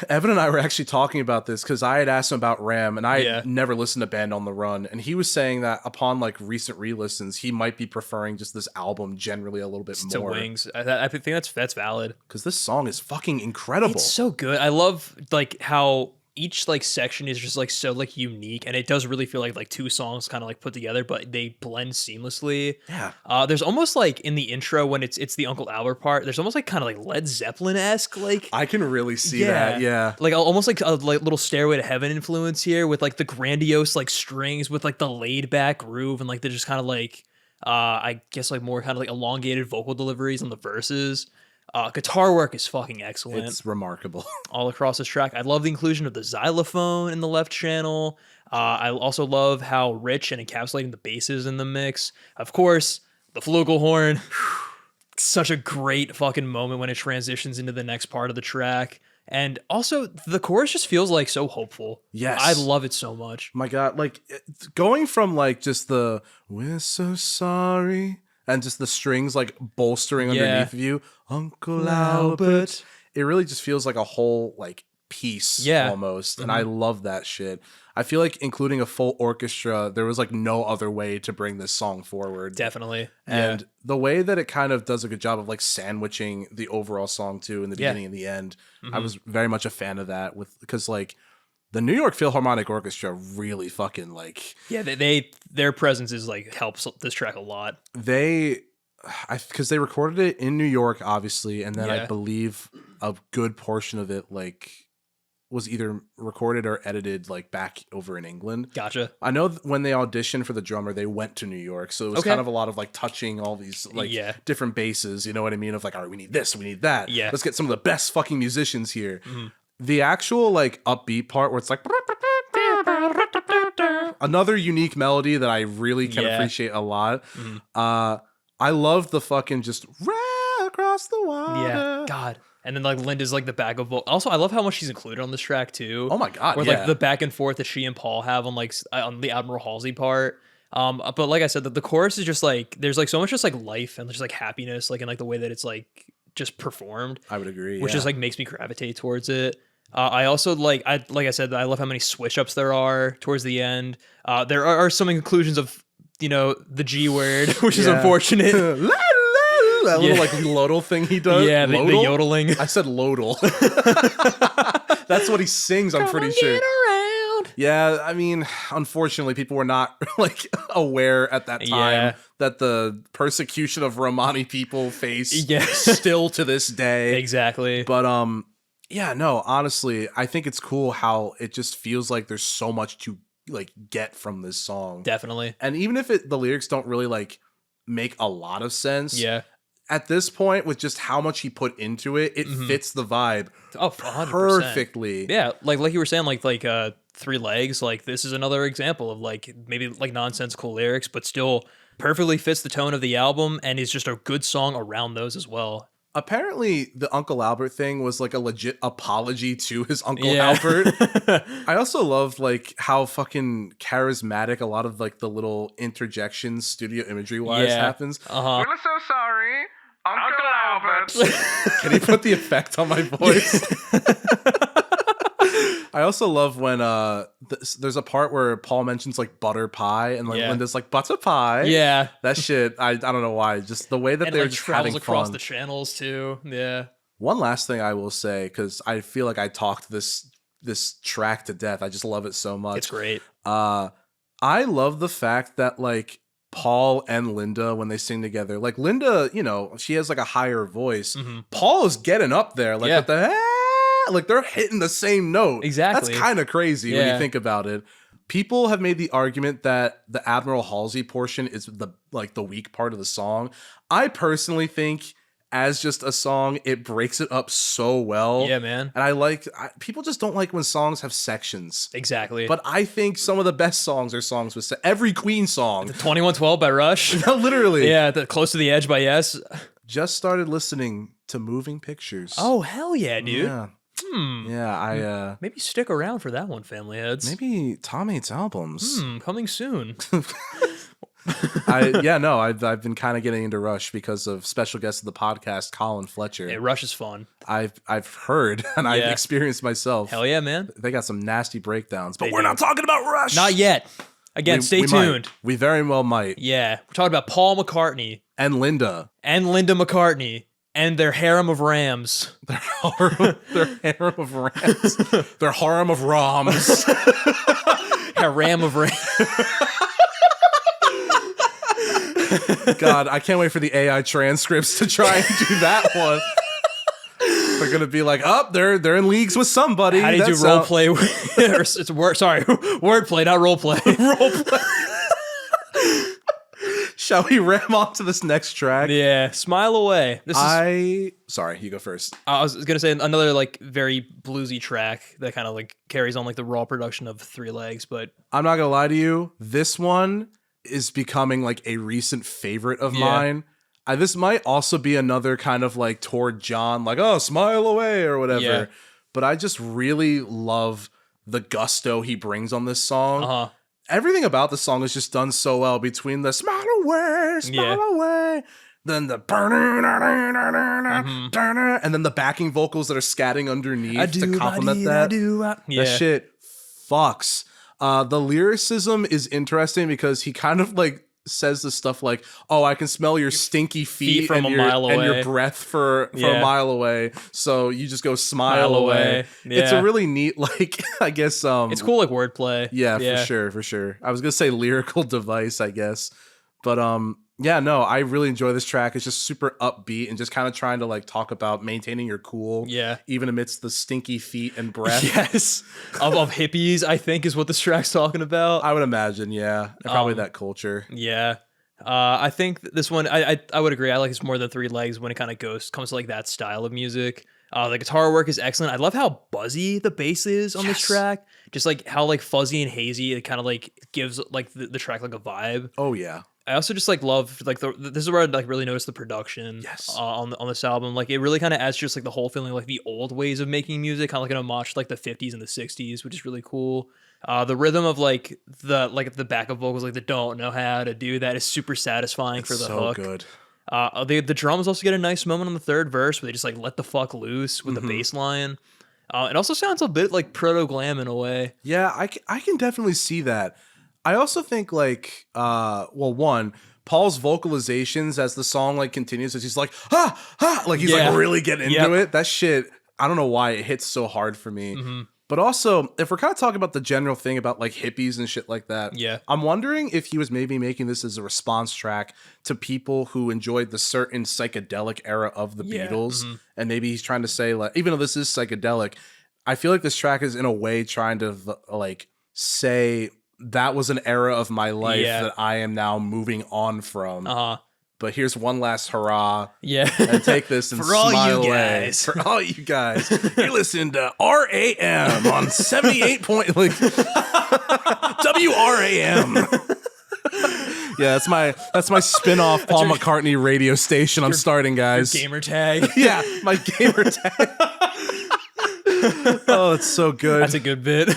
Evan and I were actually talking about this because I had asked him about Ram, and I never listened to Band on the Run, and he was saying that upon like recent re-listens, he might be preferring just this album generally a little bit to more. Wings. I think that's valid Because this song is fucking incredible. It's so good. I love like how each like section is just like so like unique, and it does really feel like two songs kind of like put together, but they blend seamlessly. Yeah. There's almost like in the intro when it's the Uncle Albert part, there's almost like kind of like Led Zeppelin-esque, like I can really see that. Yeah. Like almost like a little Stairway to Heaven influence here with like the grandiose like strings with like the laid back groove and like they're just kind of like I guess like more kind of like elongated vocal deliveries on the verses. Guitar work is fucking excellent. It's remarkable. All across this track. I love the inclusion of the xylophone in the left channel. I also love how rich and encapsulating the basses in the mix. Of course, the flugelhorn. Such a great fucking moment when it transitions into the next part of the track. And also, the chorus just feels like so hopeful. Yes. I love it so much. My God, like going from like just the "we're so sorry" and just the strings like bolstering underneath of you, Uncle Albert. It really just feels like a whole like piece almost. And I love that shit. I feel like including a full orchestra, there was like no other way to bring this song forward. Definitely. And the way that it kind of does a good job of like sandwiching the overall song too in the beginning and the end, I was very much a fan of that because like the New York Philharmonic Orchestra really fucking like their presence is like helps this track a lot. Because they recorded it in New York, obviously, and then I believe a good portion of it like was either recorded or edited like back over in England. Gotcha. I know when they auditioned for the drummer, they went to New York, so it was kind of a lot of like touching all these like different bases. You know what I mean? Of like, all right, we need this, we need that. Yeah, let's get some of the best fucking musicians here. The actual like upbeat part where it's like another unique melody that I really can appreciate a lot. I love the fucking just right across the water. Yeah, God. And then like Linda's like the back of vocal. Also, I love how much she's included on this track too. Oh my God, Or like the back and forth that she and Paul have on like on the Admiral Halsey part. But like I said, the chorus is just like there's like so much just like life and just like happiness, like in like the way that it's like just performed. I would agree. Which just like makes me gravitate towards it. I also like I said, I love how many switch ups there are towards the end. There are some inclusions of the G word, which is unfortunate. That little like lodal thing he does. Yeah, the yodeling. I said lodal. That's what he sings, I'm pretty sure. Around. Yeah, I mean, unfortunately, people were not like aware at that time that the persecution of Romani people face still to this day. Exactly. But yeah, no, honestly, I think it's cool how it just feels like there's so much to like get from this song. Definitely. And even if the lyrics don't really like make a lot of sense. Yeah. At this point, with just how much he put into it, it fits the vibe 100%. perfectly. Yeah, like you were saying, like Three Legs, like this is another example of like maybe like nonsensical lyrics, but still perfectly fits the tone of the album and is just a good song around those as well. Apparently, the Uncle Albert thing was like a legit apology to his Uncle Albert. I also loved like how fucking charismatic a lot of like the little interjections, studio imagery wise, happens. We're so sorry, Uncle Albert. Can you put the effect on my voice? I also love when there's a part where Paul mentions like butter pie and like Linda's like butter pie. Yeah, that shit. I don't know why. Just the way that they're like just travels having across fun. the channels too. Yeah. One last thing I will say, because I feel like I talked this track to death. I just love it so much. It's great. I love the fact that like Paul and Linda, when they sing together, like Linda, she has like a higher voice. Paul is getting up there, like what the heck? Like they're hitting the same note. Exactly. That's kind of crazy when you think about it. People have made the argument that the Admiral Halsey portion is the weak part of the song. I personally think as just a song, it breaks it up so well. Yeah, man. And people just don't like when songs have sections. Exactly. But I think some of the best songs are songs with every Queen song. The 2112 by Rush. Literally. Yeah, the Close to the Edge by Yes. Just started listening to Moving Pictures. Oh, hell yeah, dude. Yeah. Yeah, maybe stick around for that one, family heads. maybe Tom Hates albums. Coming soon. I've been kind of getting into Rush because of special guest of the podcast, Colin Fletcher. Hey, Rush is fun. I've heard and I've experienced myself. Hell yeah, man. They got some nasty breakdowns, but we're not talking about Rush. Not yet. Again, stay tuned. We very well might. Yeah, we're talking about Paul McCartney And Linda McCartney and their harem of rams. Their harem of rams. Their harem of Roms. Harem of rams. God, I can't wait for the AI transcripts to try and do that one. They're gonna be like, they're in leagues with somebody. How do you do role play? It's wordplay, not role play. Role play. Shall we ram on to this next track? Yeah, Smile Away. Sorry, you go first. I was gonna say another like very bluesy track that kind of like carries on like the raw production of Three Legs, but I'm not gonna lie to you. This one is becoming like a recent favorite of mine. This might also be another kind of like toward John, like, Smile Away or whatever. Yeah. But I just really love the gusto he brings on this song. Uh-huh. Everything about the song is just done so well between the smile away, then the and then the backing vocals that are scatting underneath to complement that. That shit fucks. The lyricism is interesting because he kind of like says this stuff like, I can smell your stinky feet from a mile away, and your breath for a mile away. So you just go smile away. Yeah. It's a really neat, like, I guess, it's cool, like wordplay. Yeah, for sure. I was gonna say lyrical device, I guess, but I really enjoy this track. It's just super upbeat and just kind of trying to like talk about maintaining your cool, even amidst the stinky feet and breath. Yes, of hippies, I think is what this track's talking about. I would imagine, and probably that culture. Yeah, I think this one, I would agree. I like this more than Three Legs when it kind of comes to like that style of music. The guitar work is excellent. I love how buzzy the bass is on this track. Just like how like fuzzy and hazy it kind of like gives like the track like a vibe. Oh yeah. I also just like love like this is where I like really notice the production on this album. Like it really kind of adds just like the whole feeling like the old ways of making music, kind of like an homage to like the 50s and the 60s, which is really cool. The rhythm of like the backup vocals, like the don't know how to do that, is super satisfying for the hook. Good. The drums also get a nice moment on the third verse where they just like let the fuck loose with the bass line. It also sounds a bit like proto glam in a way. Yeah, I can definitely see that. I also think like one, Paul's vocalizations as the song like continues, as he's like like he's like really getting into it. That shit, I don't know why it hits so hard for me. Mm-hmm. But also, if we're kind of talking about the general thing about like hippies and shit like that, I'm wondering if he was maybe making this as a response track to people who enjoyed the certain psychedelic era of the Beatles. Mm-hmm. And maybe he's trying to say, like, even though this is psychedelic, I feel like this track is in a way trying to like say that was an era of my life that I am now moving on from. But here's one last hurrah. Yeah. And take this and smile away. For all you guys. You listen to RAM on 78 point, like WRAM. Yeah, that's my spin-off Paul McCartney radio station I'm starting, guys. Your gamer tag. Yeah, my gamer tag. Oh, it's so good. That's a good bit.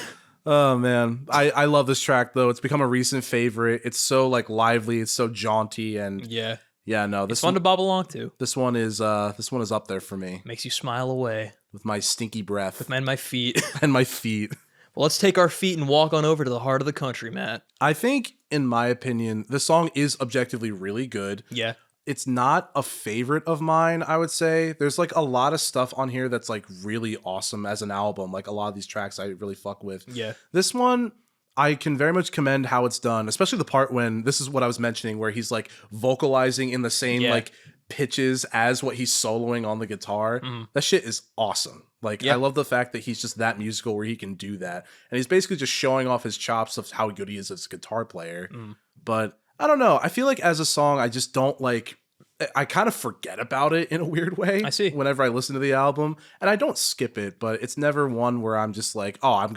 Oh man, I love this track though. It's become a recent favorite. It's so like lively. It's so jaunty and it's fun to bob along to. This one is up there for me. Makes you smile away with my stinky breath, with my feet and my feet. Well, let's take our feet and walk on over to the heart of the country, Matt. I think, in my opinion, the song is objectively really good. Yeah. It's not a favorite of mine, I would say. There's like a lot of stuff on here that's like really awesome as an album. Like a lot of these tracks I really fuck with. Yeah. This one, I can very much commend how it's done, especially the part when, this is what I was mentioning, where he's like vocalizing in the same like pitches as what he's soloing on the guitar. That shit is awesome. Like, I love the fact that he's just that musical where he can do that. And he's basically just showing off his chops of how good he is as a guitar player. But I don't know. I feel like as a song, I just don't like, I kind of forget about it in a weird way. I see. Whenever I listen to the album, and I don't skip it, but it's never one where I'm just like, oh, I'm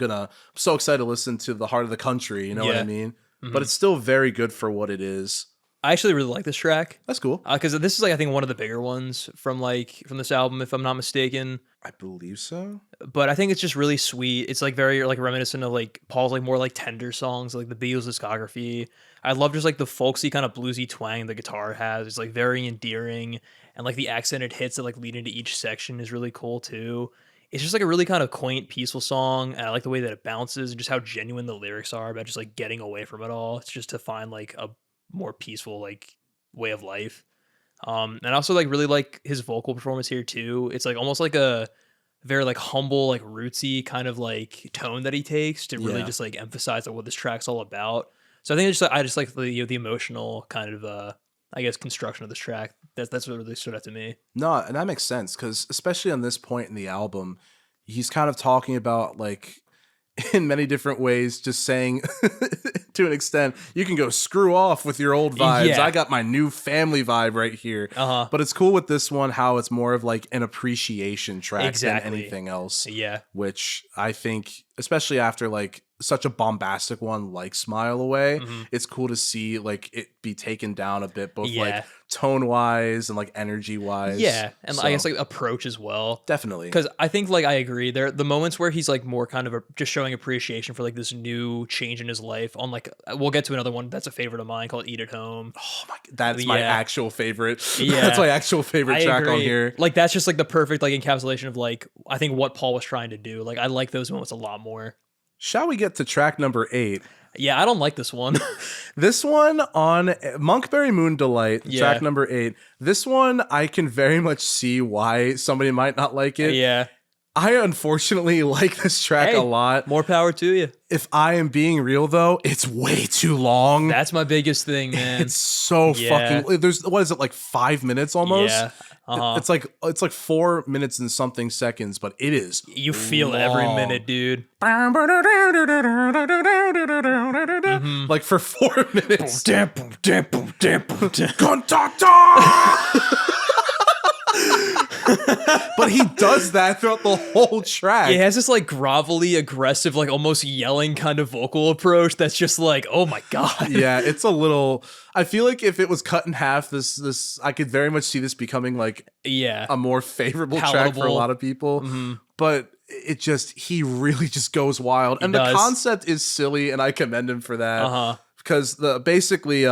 so excited to listen to The Heart of the Country. You know what I mean? Mm-hmm. But it's still very good for what it is. I actually really like this track. That's cool. Because this is like, I think, one of the bigger ones from this album, if I'm not mistaken. I believe so. But I think it's just really sweet. It's like very like reminiscent of like Paul's like more like tender songs, like the Beatles discography. I love just like the folksy kind of bluesy twang the guitar has. It's like very endearing, and like the accented hits that like lead into each section is really cool too. It's just like a really kind of quaint, peaceful song, and I like the way that it bounces and just how genuine the lyrics are about just like getting away from it all. It's just to find like a more peaceful like way of life. And I also like really like his vocal performance here too. It's like almost like a very like humble, like rootsy kind of like tone that he takes to really just like emphasize like what this track's all about. So I think I just like the emotional kind of I guess construction of this track. That's what really stood out to me. No, and that makes sense because especially on this point in the album, he's kind of talking about like in many different ways, just saying to an extent, you can go screw off with your old vibes. Yeah. I got my new family vibe right here. But it's cool with this one how it's more of like an appreciation track than anything else. Yeah. Which I think, especially after like such a bombastic one like Smile Away, it's cool to see like it be taken down a bit, both like tone wise and like energy wise. Yeah, and I guess like approach as well. Definitely, because I think like I agree. There the moments where he's like more kind of just showing appreciation for like this new change in his life. On like we'll get to another one that's a favorite of mine called "Eat at Home." Oh my, that's my actual favorite. Yeah, that's my actual favorite track agree. on here. Like that's just like the perfect like encapsulation of like I think what Paul was trying to do. Like I like those moments a lot more. Shall we get to track number 8? Yeah, I don't like this one. This one on Monkberry Moon Delight, track number 8. This one, I can very much see why somebody might not like it. Yeah. I unfortunately like this track a lot. More power to you. If I am being real though, it's way too long. That's my biggest thing, man. It's so fucking. There's what is it like 5 minutes almost? Yeah. It's like 4 minutes and something seconds, but it is. You feel long. Every minute, dude. Like for 4 minutes. But he does that throughout the whole track. He has this like grovelly, aggressive, like almost yelling kind of vocal approach that's just like, oh my god. Yeah, it's a little. I feel like if it was cut in half, this I could very much see this becoming like a more favorable track for a lot of people. But it just he really just goes wild, and the concept is silly, and I commend him for that because basically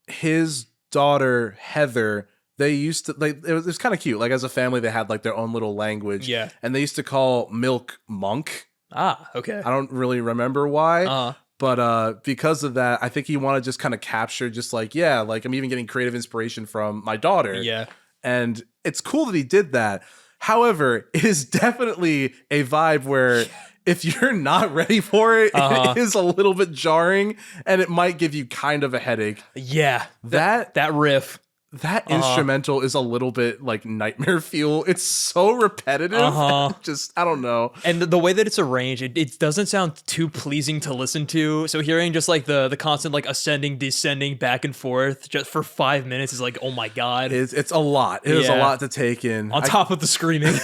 his daughter Heather. They used to like it was kind of cute. Like as a family, they had like their own little language. Yeah, and they used to call milk monk. Ah, okay. I don't really remember why, but because of that, I think he wanted to just kind of capture, just like like I'm even getting creative inspiration from my daughter. Yeah, and it's cool that he did that. However, it is definitely a vibe where if you're not ready for it, it is a little bit jarring, and it might give you kind of a headache. Yeah, that riff. That instrumental is a little bit like nightmare fuel. It's so repetitive. Just, I don't know. And the way that it's arranged, it doesn't sound too pleasing to listen to. So hearing just like the constant like ascending, descending, back and forth just for 5 minutes is like, oh my god. It's a lot. It is a lot to take in. On top of the screaming.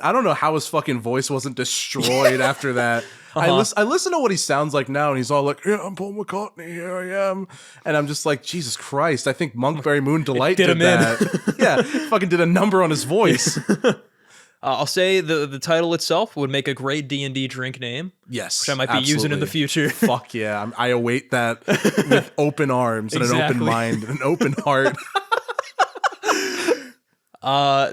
I don't know how his fucking voice wasn't destroyed after that. I listen to what he sounds like now, and he's all like, "Yeah, I'm Paul McCartney. Here I am," and I'm just like, Jesus Christ! I think Monkberry Moon Delight did that. Yeah, fucking did a number on his voice. I'll say the title itself would make a great D&D drink name. Yes, which I might be using in the future. Fuck yeah, I await that with open arms and an open mind and an open heart.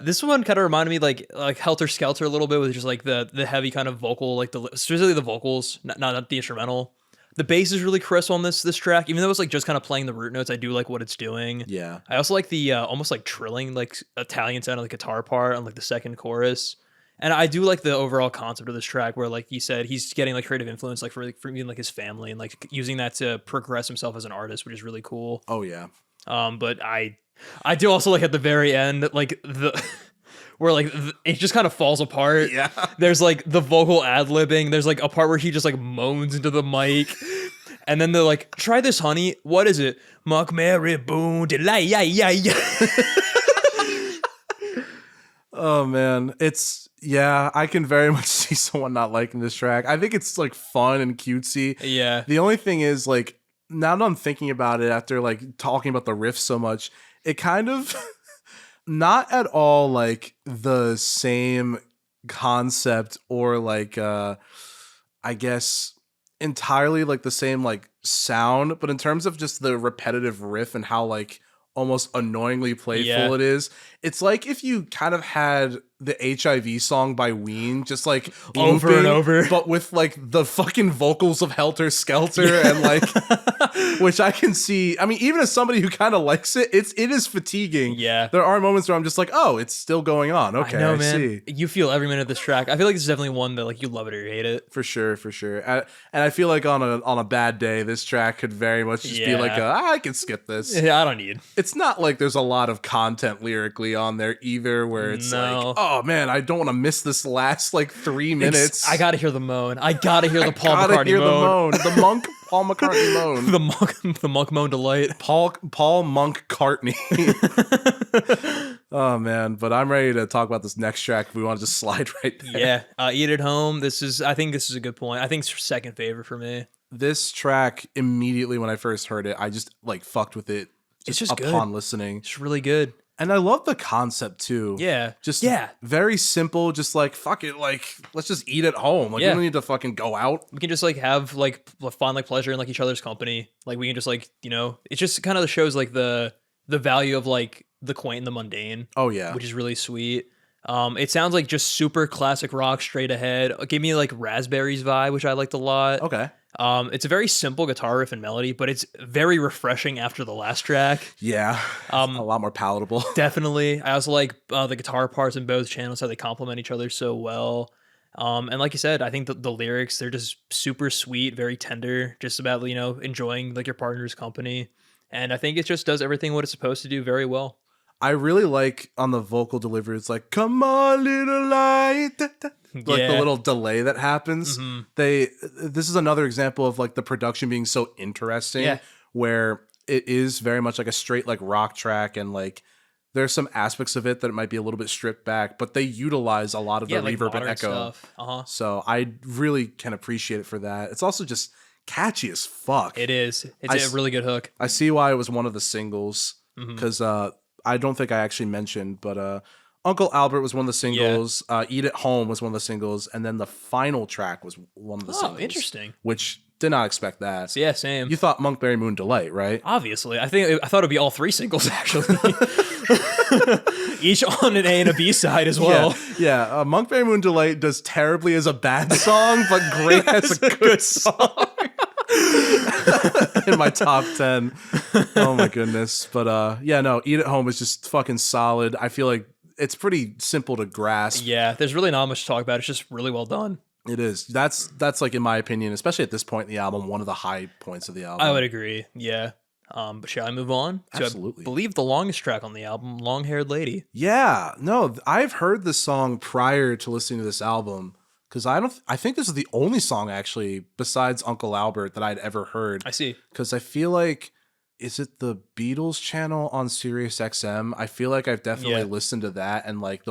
This one kind of reminded me like Helter Skelter a little bit with just like the heavy kind of vocal, like specifically the vocals, not the instrumental. The bass is really crisp on this track, even though it's like just kind of playing the root notes. I do like what it's doing. Yeah. I also like the almost like trilling, like Italian sound of the guitar part on like the second chorus. And I do like the overall concept of this track where, like you said, he's getting like creative influence, like for even like his family and like using that to progress himself as an artist, which is really cool. Oh yeah. But I do also like at the very end, like where like it just kind of falls apart. Yeah. There's like the vocal ad-libbing. There's like a part where he just like moans into the mic. And then they're like, try this, honey. What is it? Monkberry Moon Delight. Yeah. Oh man, I can very much see someone not liking this track. I think it's like fun and cutesy. Yeah. The only thing is like now that I'm thinking about it after like talking about the riff so much, it kind of not at all like the same concept or like I guess entirely like the same like sound, but in terms of just the repetitive riff and how like almost annoyingly playful it is, it's like if you kind of had the HIV song by Ween just like over looping, and over, but with like the fucking vocals of Helter Skelter and like which I can see. I mean, even as somebody who kind of likes it, it is fatiguing. Yeah, there are moments where I'm just like, oh, it's still going on. Okay, I know, I man. see. You feel every minute of this track. I feel like this is definitely one that like you love it or you hate it. For sure. And I feel like on a bad day, this track could very much just be like I can skip this. Yeah, I don't need. It's not like there's a lot of content lyrically on there either, where it's like, oh man, I don't want to miss this last like 3 minutes. I gotta hear the moan. I gotta hear the Paul McCartney moan. The Paul McCartney moan. the Monk Moon Delight. Paul McCartney. Oh man, but I'm ready to talk about this next track if we want to just slide right there. Yeah, Eat at Home. I think this is a good point. I think it's second favorite for me. This track, immediately when I first heard it, I just like fucked with it. It's just upon good. Listening. It's really good. And I love the concept too. Yeah. Very simple. Just like, fuck it. Like, let's just eat at home. Like, we don't need to fucking go out. We can just like have like find like pleasure in like each other's company. Like we can just like, it just kind of shows like the value of like the quaint and the mundane. Oh yeah. Which is really sweet. It sounds like just super classic rock straight ahead. It gave me like Raspberries vibe, which I liked a lot. Okay. It's a very simple guitar riff and melody, but it's very refreshing after the last track. Yeah. A lot more palatable. Definitely. I also like the guitar parts in both channels, how they complement each other so well. And like you said, I think the lyrics, they're just super sweet, very tender, just about, enjoying like your partner's company. And I think it just does everything what it's supposed to do very well. I really like on the vocal delivery, it's like, come on, little light. Like the little delay that happens. Mm-hmm. This is another example of like the production being so interesting, where it is very much like a straight like rock track, and like there's some aspects of it that it might be a little bit stripped back, but they utilize a lot of the like reverb and echo stuff. So I really can appreciate it for that. It's also just catchy as fuck. It is. It's a really good hook. I see why it was one of the singles, because I don't think I actually mentioned, but Uncle Albert was one of the singles. Eat at Home was one of the singles, and then the final track was one of the singles. Oh, interesting. Which did not expect that. So, yeah, same. You thought Monkberry Moon Delight, right? Obviously, I thought it'd be all three singles actually, each on an A and a B side as well. Yeah. Monkberry Moon Delight does terribly as a bad song, but great as a good song. In my top 10. Oh my goodness. But Eat at Home is just fucking solid. I feel like it's pretty simple to grasp. Yeah, there's really not much to talk about. It's just really well done. It is. That's like, in my opinion, especially at this point in the album, one of the high points of the album. I would agree. Yeah. But shall I move on? Absolutely. I believe the longest track on the album, Long Haired Lady. Yeah. No, I've heard this song prior to listening to this album. Because I think this is the only song actually besides Uncle Albert that I'd ever heard. I see. Because I feel like, is it the Beatles channel on Sirius XM? I feel like I've definitely listened to that, and like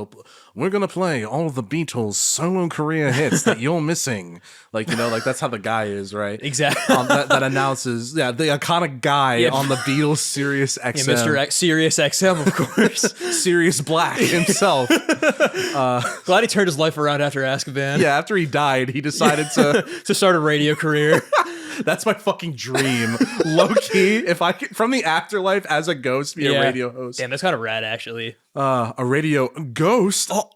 we're gonna play all of the Beatles solo career hits that you're missing. Like, like that's how the guy is, right? Exactly. That announces, the iconic guy on the Beatles Sirius XM. Yeah, Mr. Sirius XM, of course. Sirius Black himself. Glad he turned his life around after Azkaban. Yeah, after he died, he decided to start a radio career. That's my fucking dream. Low key, if I could, from the afterlife as a ghost, be a radio host. Damn, that's kind of rad, actually. A radio ghost? Oh,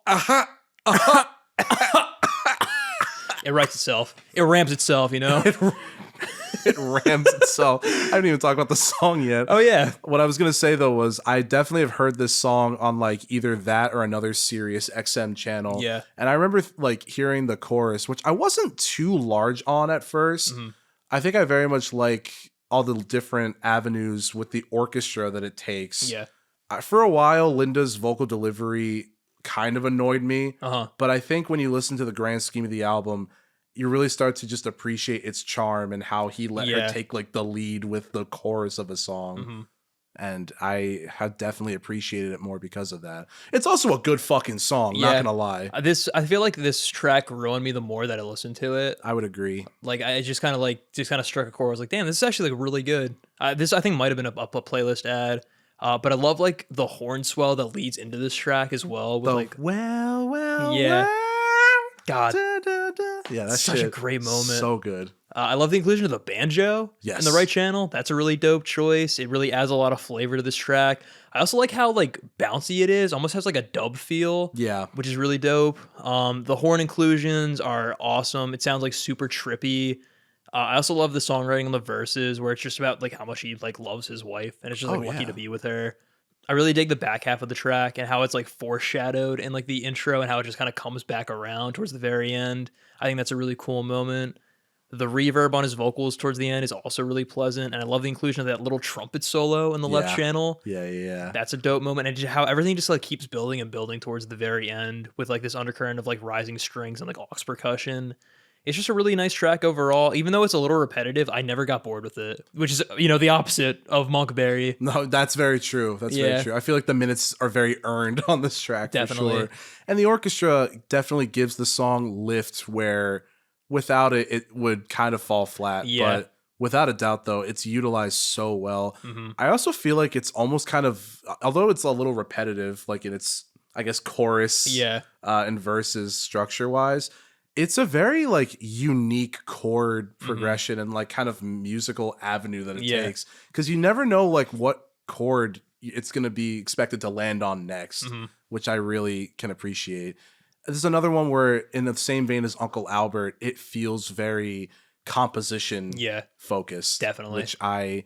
It writes itself. It rams itself, It rams itself. I didn't even talk about the song yet. Oh, yeah. What I was going to say, though, was I definitely have heard this song on, like, either that or another Sirius XM channel. Yeah. And I remember, like, hearing the chorus, which I wasn't too large on at first. Mm-hmm. I think I very much like all the different avenues with the orchestra that it takes. Yeah. For a while, Linda's vocal delivery kind of annoyed me. Uh-huh. But I think when you listen to the grand scheme of the album, you really start to just appreciate its charm and how he let her take like the lead with the chorus of a song. And I have definitely appreciated it more because of that. It's also a good fucking song, not gonna lie. I feel like this track ruined me the more that I listened to it. I would agree. Like I just kind of struck a chord. I was like, damn, this is actually like really good. This I think might have been a playlist ad. But I love like the horn swell that leads into this track as well. With like well, God, yeah, that's such a great moment. So good. I love the inclusion of the banjo in the right channel. That's a really dope choice. It really adds a lot of flavor to this track. I also like how like bouncy it is. Almost has like a dub feel. Yeah, which is really dope. The horn inclusions are awesome. It sounds like super trippy. I also love the songwriting on the verses where it's just about like how much he like loves his wife and it's just like lucky to be with her. I really dig the back half of the track and how it's like foreshadowed in like the intro and how it just kind of comes back around towards the very end. I think that's a really cool moment. The reverb on his vocals towards the end is also really pleasant, and I love the inclusion of that little trumpet solo in the left channel. Yeah. That's a dope moment, and just how everything just like keeps building and building towards the very end with like this undercurrent of like rising strings and like aux percussion. It's just a really nice track overall. Even though it's a little repetitive, I never got bored with it, which is, you know, the opposite of Monkberry. No, that's very true. That's very true. I feel like the minutes are very earned on this track, definitely. For sure. And the orchestra definitely gives the song lift where without it, it would kind of fall flat. Yeah. But without a doubt, though, it's utilized so well. I also feel like it's almost kind of, although it's a little repetitive, like in its, I guess, chorus and verses structure-wise, it's a very like unique chord progression and like kind of musical avenue that it takes, because you never know like what chord it's going to be expected to land on next, which I really can appreciate. There's another one where in the same vein as Uncle Albert, it feels very composition focused, definitely, which I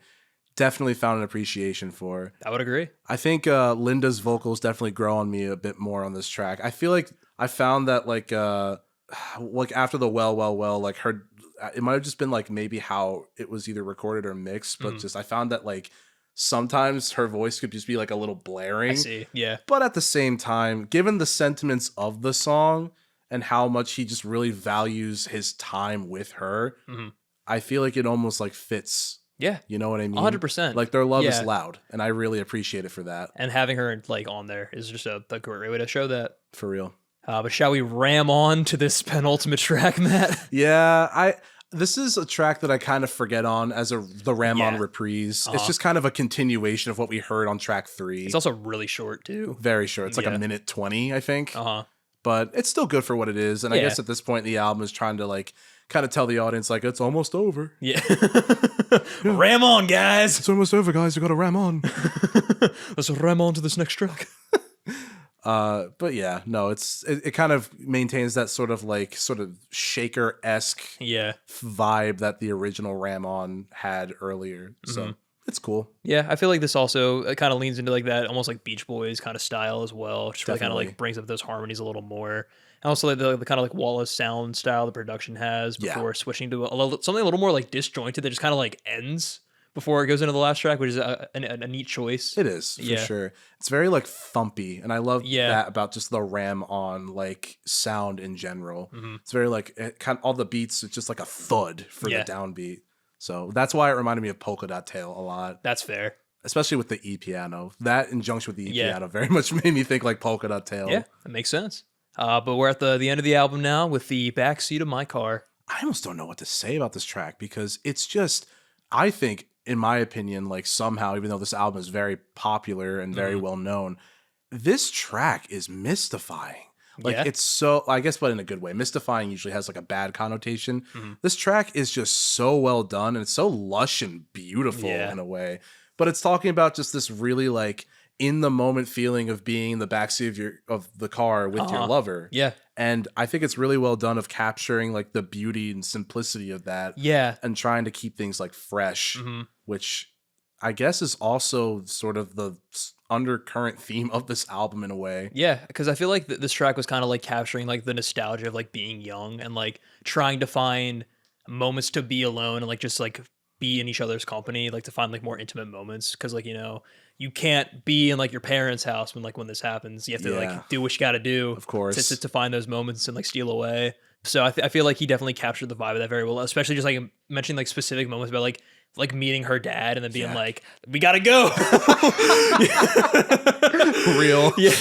definitely found an appreciation for. I would agree. I think Linda's vocals definitely grow on me a bit more on this track. I feel like I found that like after the well, like her, it might have just been like maybe how it was either recorded or mixed, but just I found that like sometimes her voice could just be like a little blaring. I see, But at the same time, given the sentiments of the song and how much he just really values his time with her, I feel like it almost like fits. Yeah, you know what I mean? 100%. Like their love is loud, and I really appreciate it for that. And having her like on there is just a great way to show that. For real. But shall we ram on to this penultimate track, Matt? Yeah, this is a track that I kind of forget on as the ram on reprise. It's just kind of a continuation of what we heard on track 3. It's also really short too. Very short. It's like a minute 20, I think. But it's still good for what it is. And I guess at this point, the album is trying to like kind of tell the audience like it's almost over. Yeah. Ram on, guys. It's almost over, guys. You got to ram on. Let's ram on to this next track. But yeah, no, it kind of maintains that sort of shaker-esque vibe that the original Ram On had earlier. So it's cool. Yeah, I feel like this also kind of leans into like that almost like Beach Boys kind of style as well. Just really kind of like brings up those harmonies a little more. And also like the kind of like Wallace sound style the production has before switching to something a little more like disjointed that just kind of like ends before it goes into the last track, which is a neat choice. It is, for sure. It's very, like, thumpy, and I love that about just the Ram On, like, sound in general. It's very, like, all the beats, it's just like a thud for the downbeat. So that's why it reminded me of Polka Dot Tail a lot. That's fair. Especially with the E-piano. That in conjunction with the E-piano very much made me think like Polka Dot Tail. Yeah, that makes sense. But we're at the end of the album now with the backseat of my car. I almost don't know what to say about this track because it's just, I think, in my opinion, like somehow, even though this album is very popular and very well known, this track is mystifying. Like it's so, I guess, but in a good way. Mystifying usually has like a bad connotation. This track is just so well done and it's so lush and beautiful in a way. But it's talking about just this really like in the moment feeling of being in the backseat of the car with your lover. Yeah. And I think it's really well done of capturing like the beauty and simplicity of that. Yeah. And trying to keep things like fresh, which I guess is also sort of the undercurrent theme of this album in a way. Yeah, because I feel like this track was kind of like capturing like the nostalgia of like being young and like trying to find moments to be alone and like just like be in each other's company, like to find like more intimate moments. Because like, you know, you can't be in like your parents' house when this happens. You have to like do what you got to do, of course, to find those moments and like steal away. So I feel like he definitely captured the vibe of that very well, especially just like mentioning like specific moments about like meeting her dad and then being like, we gotta go. Real. Yeah.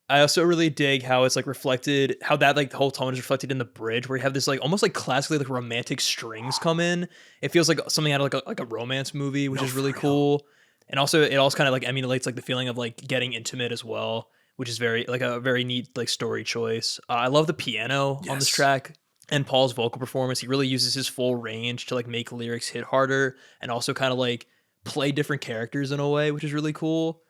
I also really dig how it's like reflected, how that like the whole tone is reflected in the bridge, where you have this like almost like classically like romantic strings come in. It feels like something out of like a romance movie, which is really cool. And also it also kind of like emulates like the feeling of like getting intimate as well, which is very like a very neat like story choice. I love the piano on this track and Paul's vocal performance. He really uses his full range to like make lyrics hit harder and also kind of like play different characters in a way, which is really cool.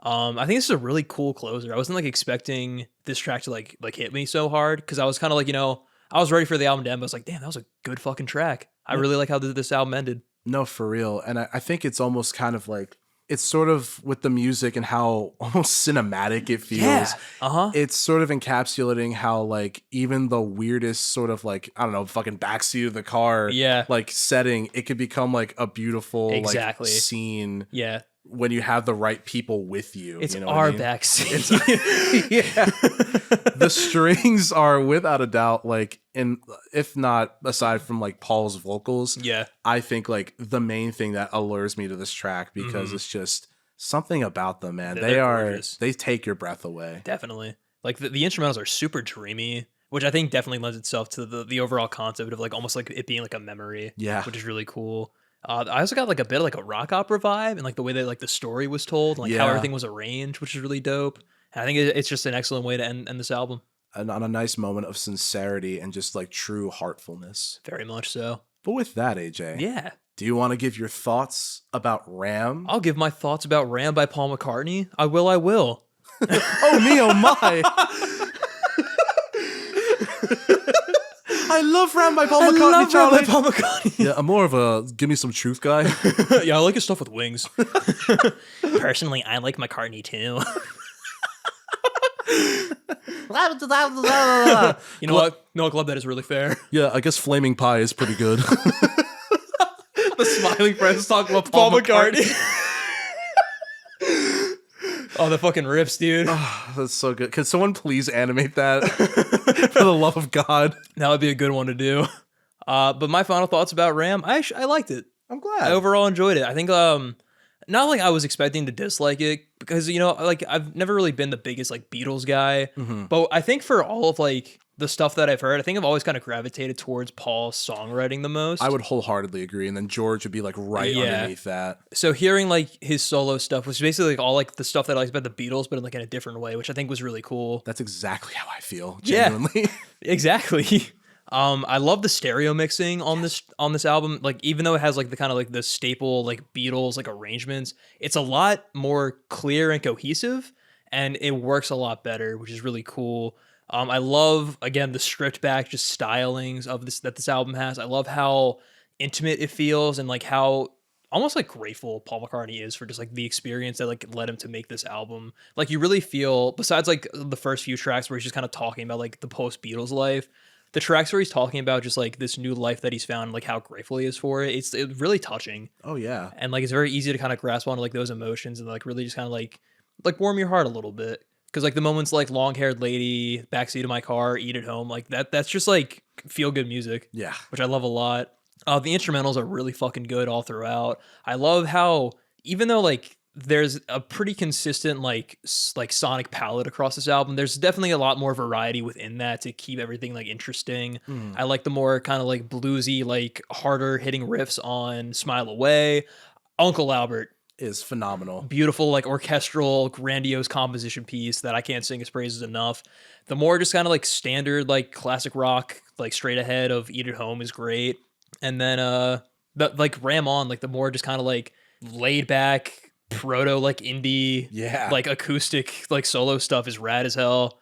I think this is a really cool closer. I wasn't like expecting this track to like hit me so hard because I was kind of like, I was ready for the album to end, but I was like, damn, that was a good fucking track. I really like how this album ended. No, for real. And I think it's almost kind of like, it's sort of with the music and how almost cinematic it feels. Yeah. It's sort of encapsulating how like even the weirdest sort of like, I don't know, fucking backseat of the car, like setting, it could become like a beautiful like scene. Yeah. When you have the right people with you. It's you know our what I mean? backseat. The strings are without a doubt like, if not aside from like Paul's vocals, I think like the main thing that allures me to this track because it's just something about them, man. They take your breath away. Definitely. Like the instrumentals are super dreamy, which I think definitely lends itself to the overall concept of like almost like it being like a memory, which is really cool. I also got like a bit of like a rock opera vibe and like the way that like the story was told, like how everything was arranged, which is really dope. And I think it's just an excellent way to end this album. And on a nice moment of sincerity and just like true heartfulness. Very much so. But with that, AJ, do you want to give your thoughts about Ram? I'll give my thoughts about Ram by Paul McCartney. I will. Oh me, oh my. I love Ram by Paul McCartney, Charlie. Paul McCartney. Yeah, I'm more of a give me some truth guy. Yeah, I like his stuff with wings. Personally, I like McCartney too. You know what? No club that is really fair. Yeah, I guess Flaming Pie is pretty good. The smiling friends talking about Paul McCartney. Oh, the fucking rips, dude. Oh, that's so good. Could someone please animate that? For the love of God. That would be a good one to do. But my final thoughts about Ram, I liked it. I'm glad. I overall enjoyed it. I think not like I was expecting to dislike it because like I've never really been the biggest like Beatles guy, but I think for all of like the stuff that I've heard, I think I've always kind of gravitated towards Paul's songwriting the most. I would wholeheartedly agree, and then George would be like right underneath that. So hearing like his solo stuff was basically like all like the stuff that I liked about the Beatles, but in like in a different way, which I think was really cool. That's exactly how I feel, genuinely. Yeah, exactly. I love the stereo mixing on this album. Like even though it has like the kind of like the staple like Beatles like arrangements, it's a lot more clear and cohesive, and it works a lot better, which is really cool. I love again the stripped back just stylings of this album has. I love how intimate it feels and like how almost like grateful Paul McCartney is for just like the experience that like led him to make this album. Like you really feel, besides like the first few tracks where he's just kind of talking about like the post Beatles life, the tracks where he's talking about just like this new life that he's found, like how grateful he is for it, it's really touching. Oh yeah. And like it's very easy to kind of grasp onto like those emotions and like really just kind of like warm your heart a little bit. Because like the moments like long haired lady, backseat of my car, eat at home, like that's just like feel good music. Yeah. Which I love a lot. The instrumentals are really fucking good all throughout. I love how even though like there's a pretty consistent like sonic palette across this album, there's definitely a lot more variety within that to keep everything like interesting. I like the more kind of like bluesy, like harder hitting riffs on Smile Away. Uncle Albert is phenomenal. Beautiful, like orchestral, grandiose composition piece that I can't sing its praises enough. The more just kind of like standard, like classic rock, like straight ahead of Eat at Home is great. And then the like Ram On, like the more just kind of like laid back, proto like indie, like acoustic, like solo stuff is rad as hell.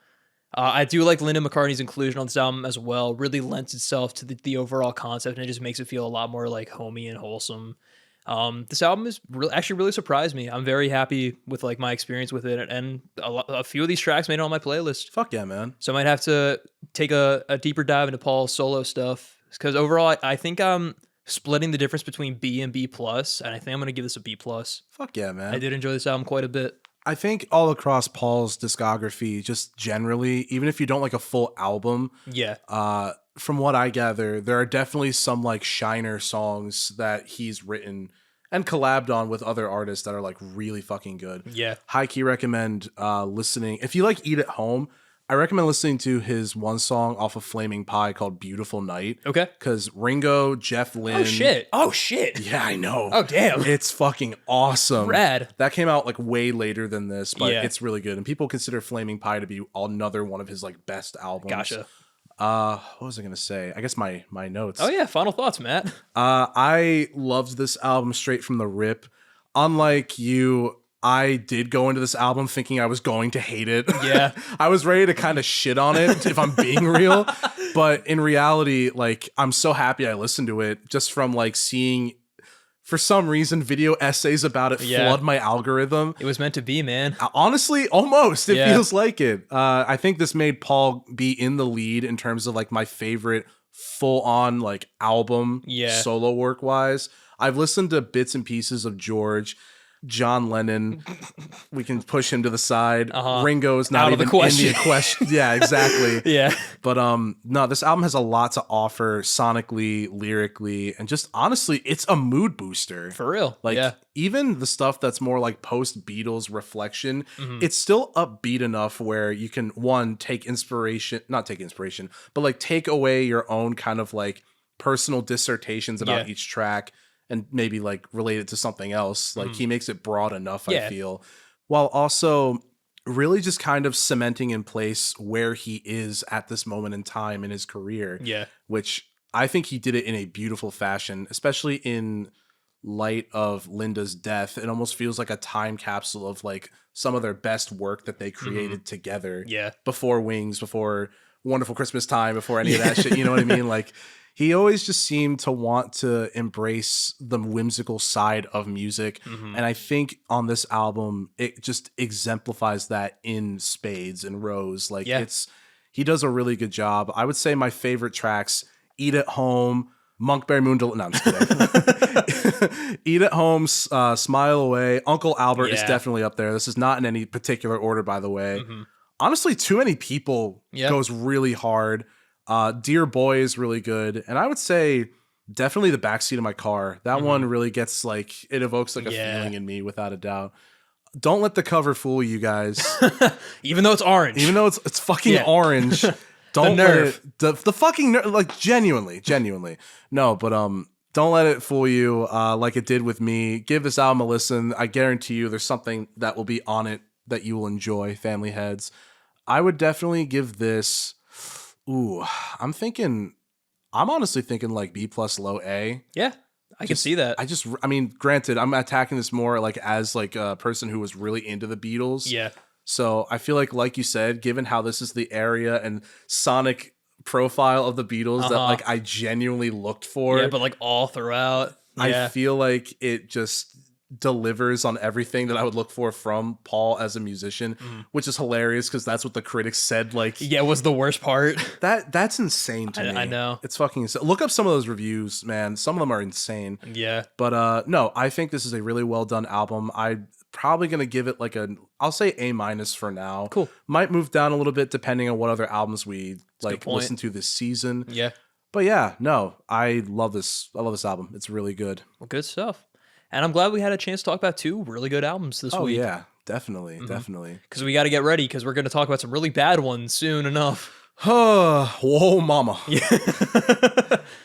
I do like Linda McCartney's inclusion on this album as well. Really lends itself to the overall concept, and it just makes it feel a lot more like homey and wholesome. This album is actually really surprised me. I'm very happy with like my experience with it, and a few of these tracks made it on my playlist. Fuck yeah, man. So I might have to take a deeper dive into Paul's solo stuff, because overall I think I'm splitting the difference between B and B+, and I think I'm going to give this a B+. Fuck yeah, man. I did enjoy this album quite a bit. I think all across Paul's discography, just generally, even if you don't like a full album, Yeah. From what I gather, there are definitely some like shiner songs that he's written and collabed on with other artists that are like really fucking good. Yeah. High key recommend listening. If you like Eat at Home, I recommend listening to his one song off of Flaming Pie called Beautiful Night. Okay. Because Ringo, Jeff Lynne. Oh, shit. Yeah, I know. Oh, damn. It's fucking awesome. Rad. That came out like way later than this, but Yeah. it's really good. And people consider Flaming Pie to be another one of his like best albums. Gotcha. What was I gonna say? I guess my notes. Oh, yeah. Final thoughts, Matt. I loved this album straight from the rip. Unlike you, I did go into this album thinking I was going to hate it. Yeah. I was ready to kind of shit on it if I'm being real. But in reality, like, I'm so happy I listened to it just from like seeing, for some reason, video essays about it flood my algorithm. It was meant to be, man. Honestly, almost. It feels like it. I think this made Paul be in the lead in terms of like my favorite full on like album solo work wise. I've listened to bits and pieces of George, John Lennon. We can push him to the side. Ringo's not even in the question. Yeah, exactly. Yeah. But no, this album has a lot to offer sonically, lyrically, and just honestly, it's a mood booster. For real. Like even the stuff that's more like post Beatles reflection, it's still upbeat enough where you can not take inspiration, but like take away your own kind of like personal dissertations about each track and maybe like relate it to something else. Like he makes it broad enough, I feel, while also really just kind of cementing in place where he is at this moment in time in his career. Yeah. Which I think he did it in a beautiful fashion, especially in light of Linda's death. It almost feels like a time capsule of like some of their best work that they created together. Yeah. Before Wings, before Wonderful Christmas Time, before any of that shit. You know what I mean? Like, he always just seemed to want to embrace the whimsical side of music. And I think on this album, it just exemplifies that in spades and rows. Like he does a really good job. I would say my favorite tracks, Eat at Home, Monkberry Moon Delight. No, I'm just kidding. Eat at Home, Smile Away. Uncle Albert is definitely up there. This is not in any particular order, by the way. Honestly, Too Many People goes really hard. Dear Boy is really good. And I would say definitely The Backseat of My Car. That one really gets like, it evokes like a feeling in me without a doubt. Don't let the cover fool you guys. Even though it's orange. Even though it's fucking orange. Don't let it, the fucking nerve, like genuinely. No, but don't let it fool you like it did with me. Give this album a listen. I guarantee you there's something that will be on it that you will enjoy, family heads. I would definitely give this, I'm honestly thinking like B+ low A. Yeah, I can see that. I mean, granted, I'm attacking this more like as like a person who was really into the Beatles. Yeah. So I feel like you said, given how this is the area and sonic profile of the Beatles that like I genuinely looked for. Yeah, but like all throughout. I feel like it just delivers on everything that I would look for from Paul as a musician, which is hilarious because that's what the critics said. Like, was the worst part. That's insane to me. I know. It's fucking insane. Look up some of those reviews, man. Some of them are insane. Yeah. But no, I think this is a really well done album. I'm probably gonna give it like I'll say A- for now. Cool. Might move down a little bit depending on what other albums we like listen to this season. Yeah. But yeah, no, I love this. I love this album. It's really good. Well, good stuff. And I'm glad we had a chance to talk about 2 really good albums this week. Oh, yeah, definitely. Because we got to get ready because we're going to talk about some really bad ones soon enough. Whoa, mama.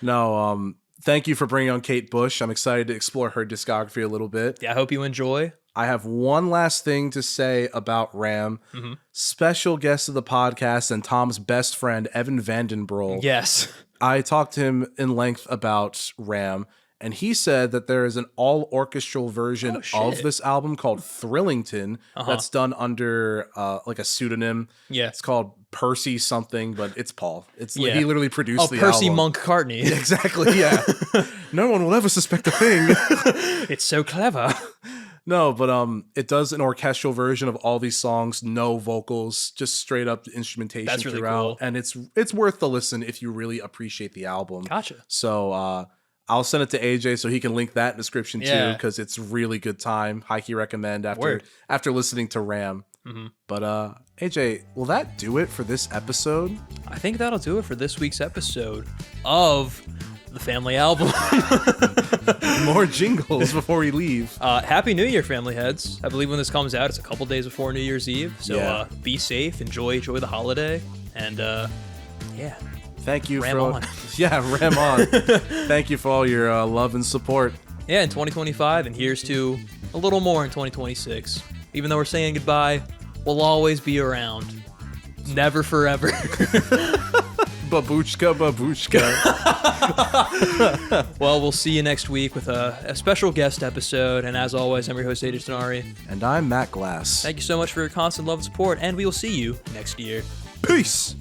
No, thank you for bringing on Kate Bush. I'm excited to explore her discography a little bit. Yeah, I hope you enjoy. I have one last thing to say about Ram. Special guest of the podcast and Tom's best friend, Evan Vandenbroel. Yes. I talked to him in length about Ram. And he said that there is an all orchestral version of this album called Thrillington that's done under like a pseudonym. Yeah. It's called Percy something, but it's Paul. He literally produced the Percy album. McCartney. Exactly, yeah. No one will ever suspect a thing. It's so clever. No, but it does an orchestral version of all these songs, no vocals, just straight up instrumentation throughout. Cool. And it's worth the listen if you really appreciate the album. Gotcha. So I'll send it to AJ so he can link that in description too, because it's really good time. High key recommend after listening to Ram. Mm-hmm. But AJ, will that do it for this episode? I think that'll do it for this week's episode of the Family Album. More jingles before we leave. Happy New Year, Family Heads. I believe when this comes out, it's a couple days before New Year's Eve. So be safe, enjoy the holiday, and thank you Ram on. Ram on. Thank you for all your love and support. Yeah, in 2025, and here's to a little more in 2026. Even though we're saying goodbye, we'll always be around. Never forever. Babushka. Well, we'll see you next week with a special guest episode. And as always, I'm your host, AJ Denari. And I'm Matt Glass. Thank you so much for your constant love and support, and we will see you next year. Peace.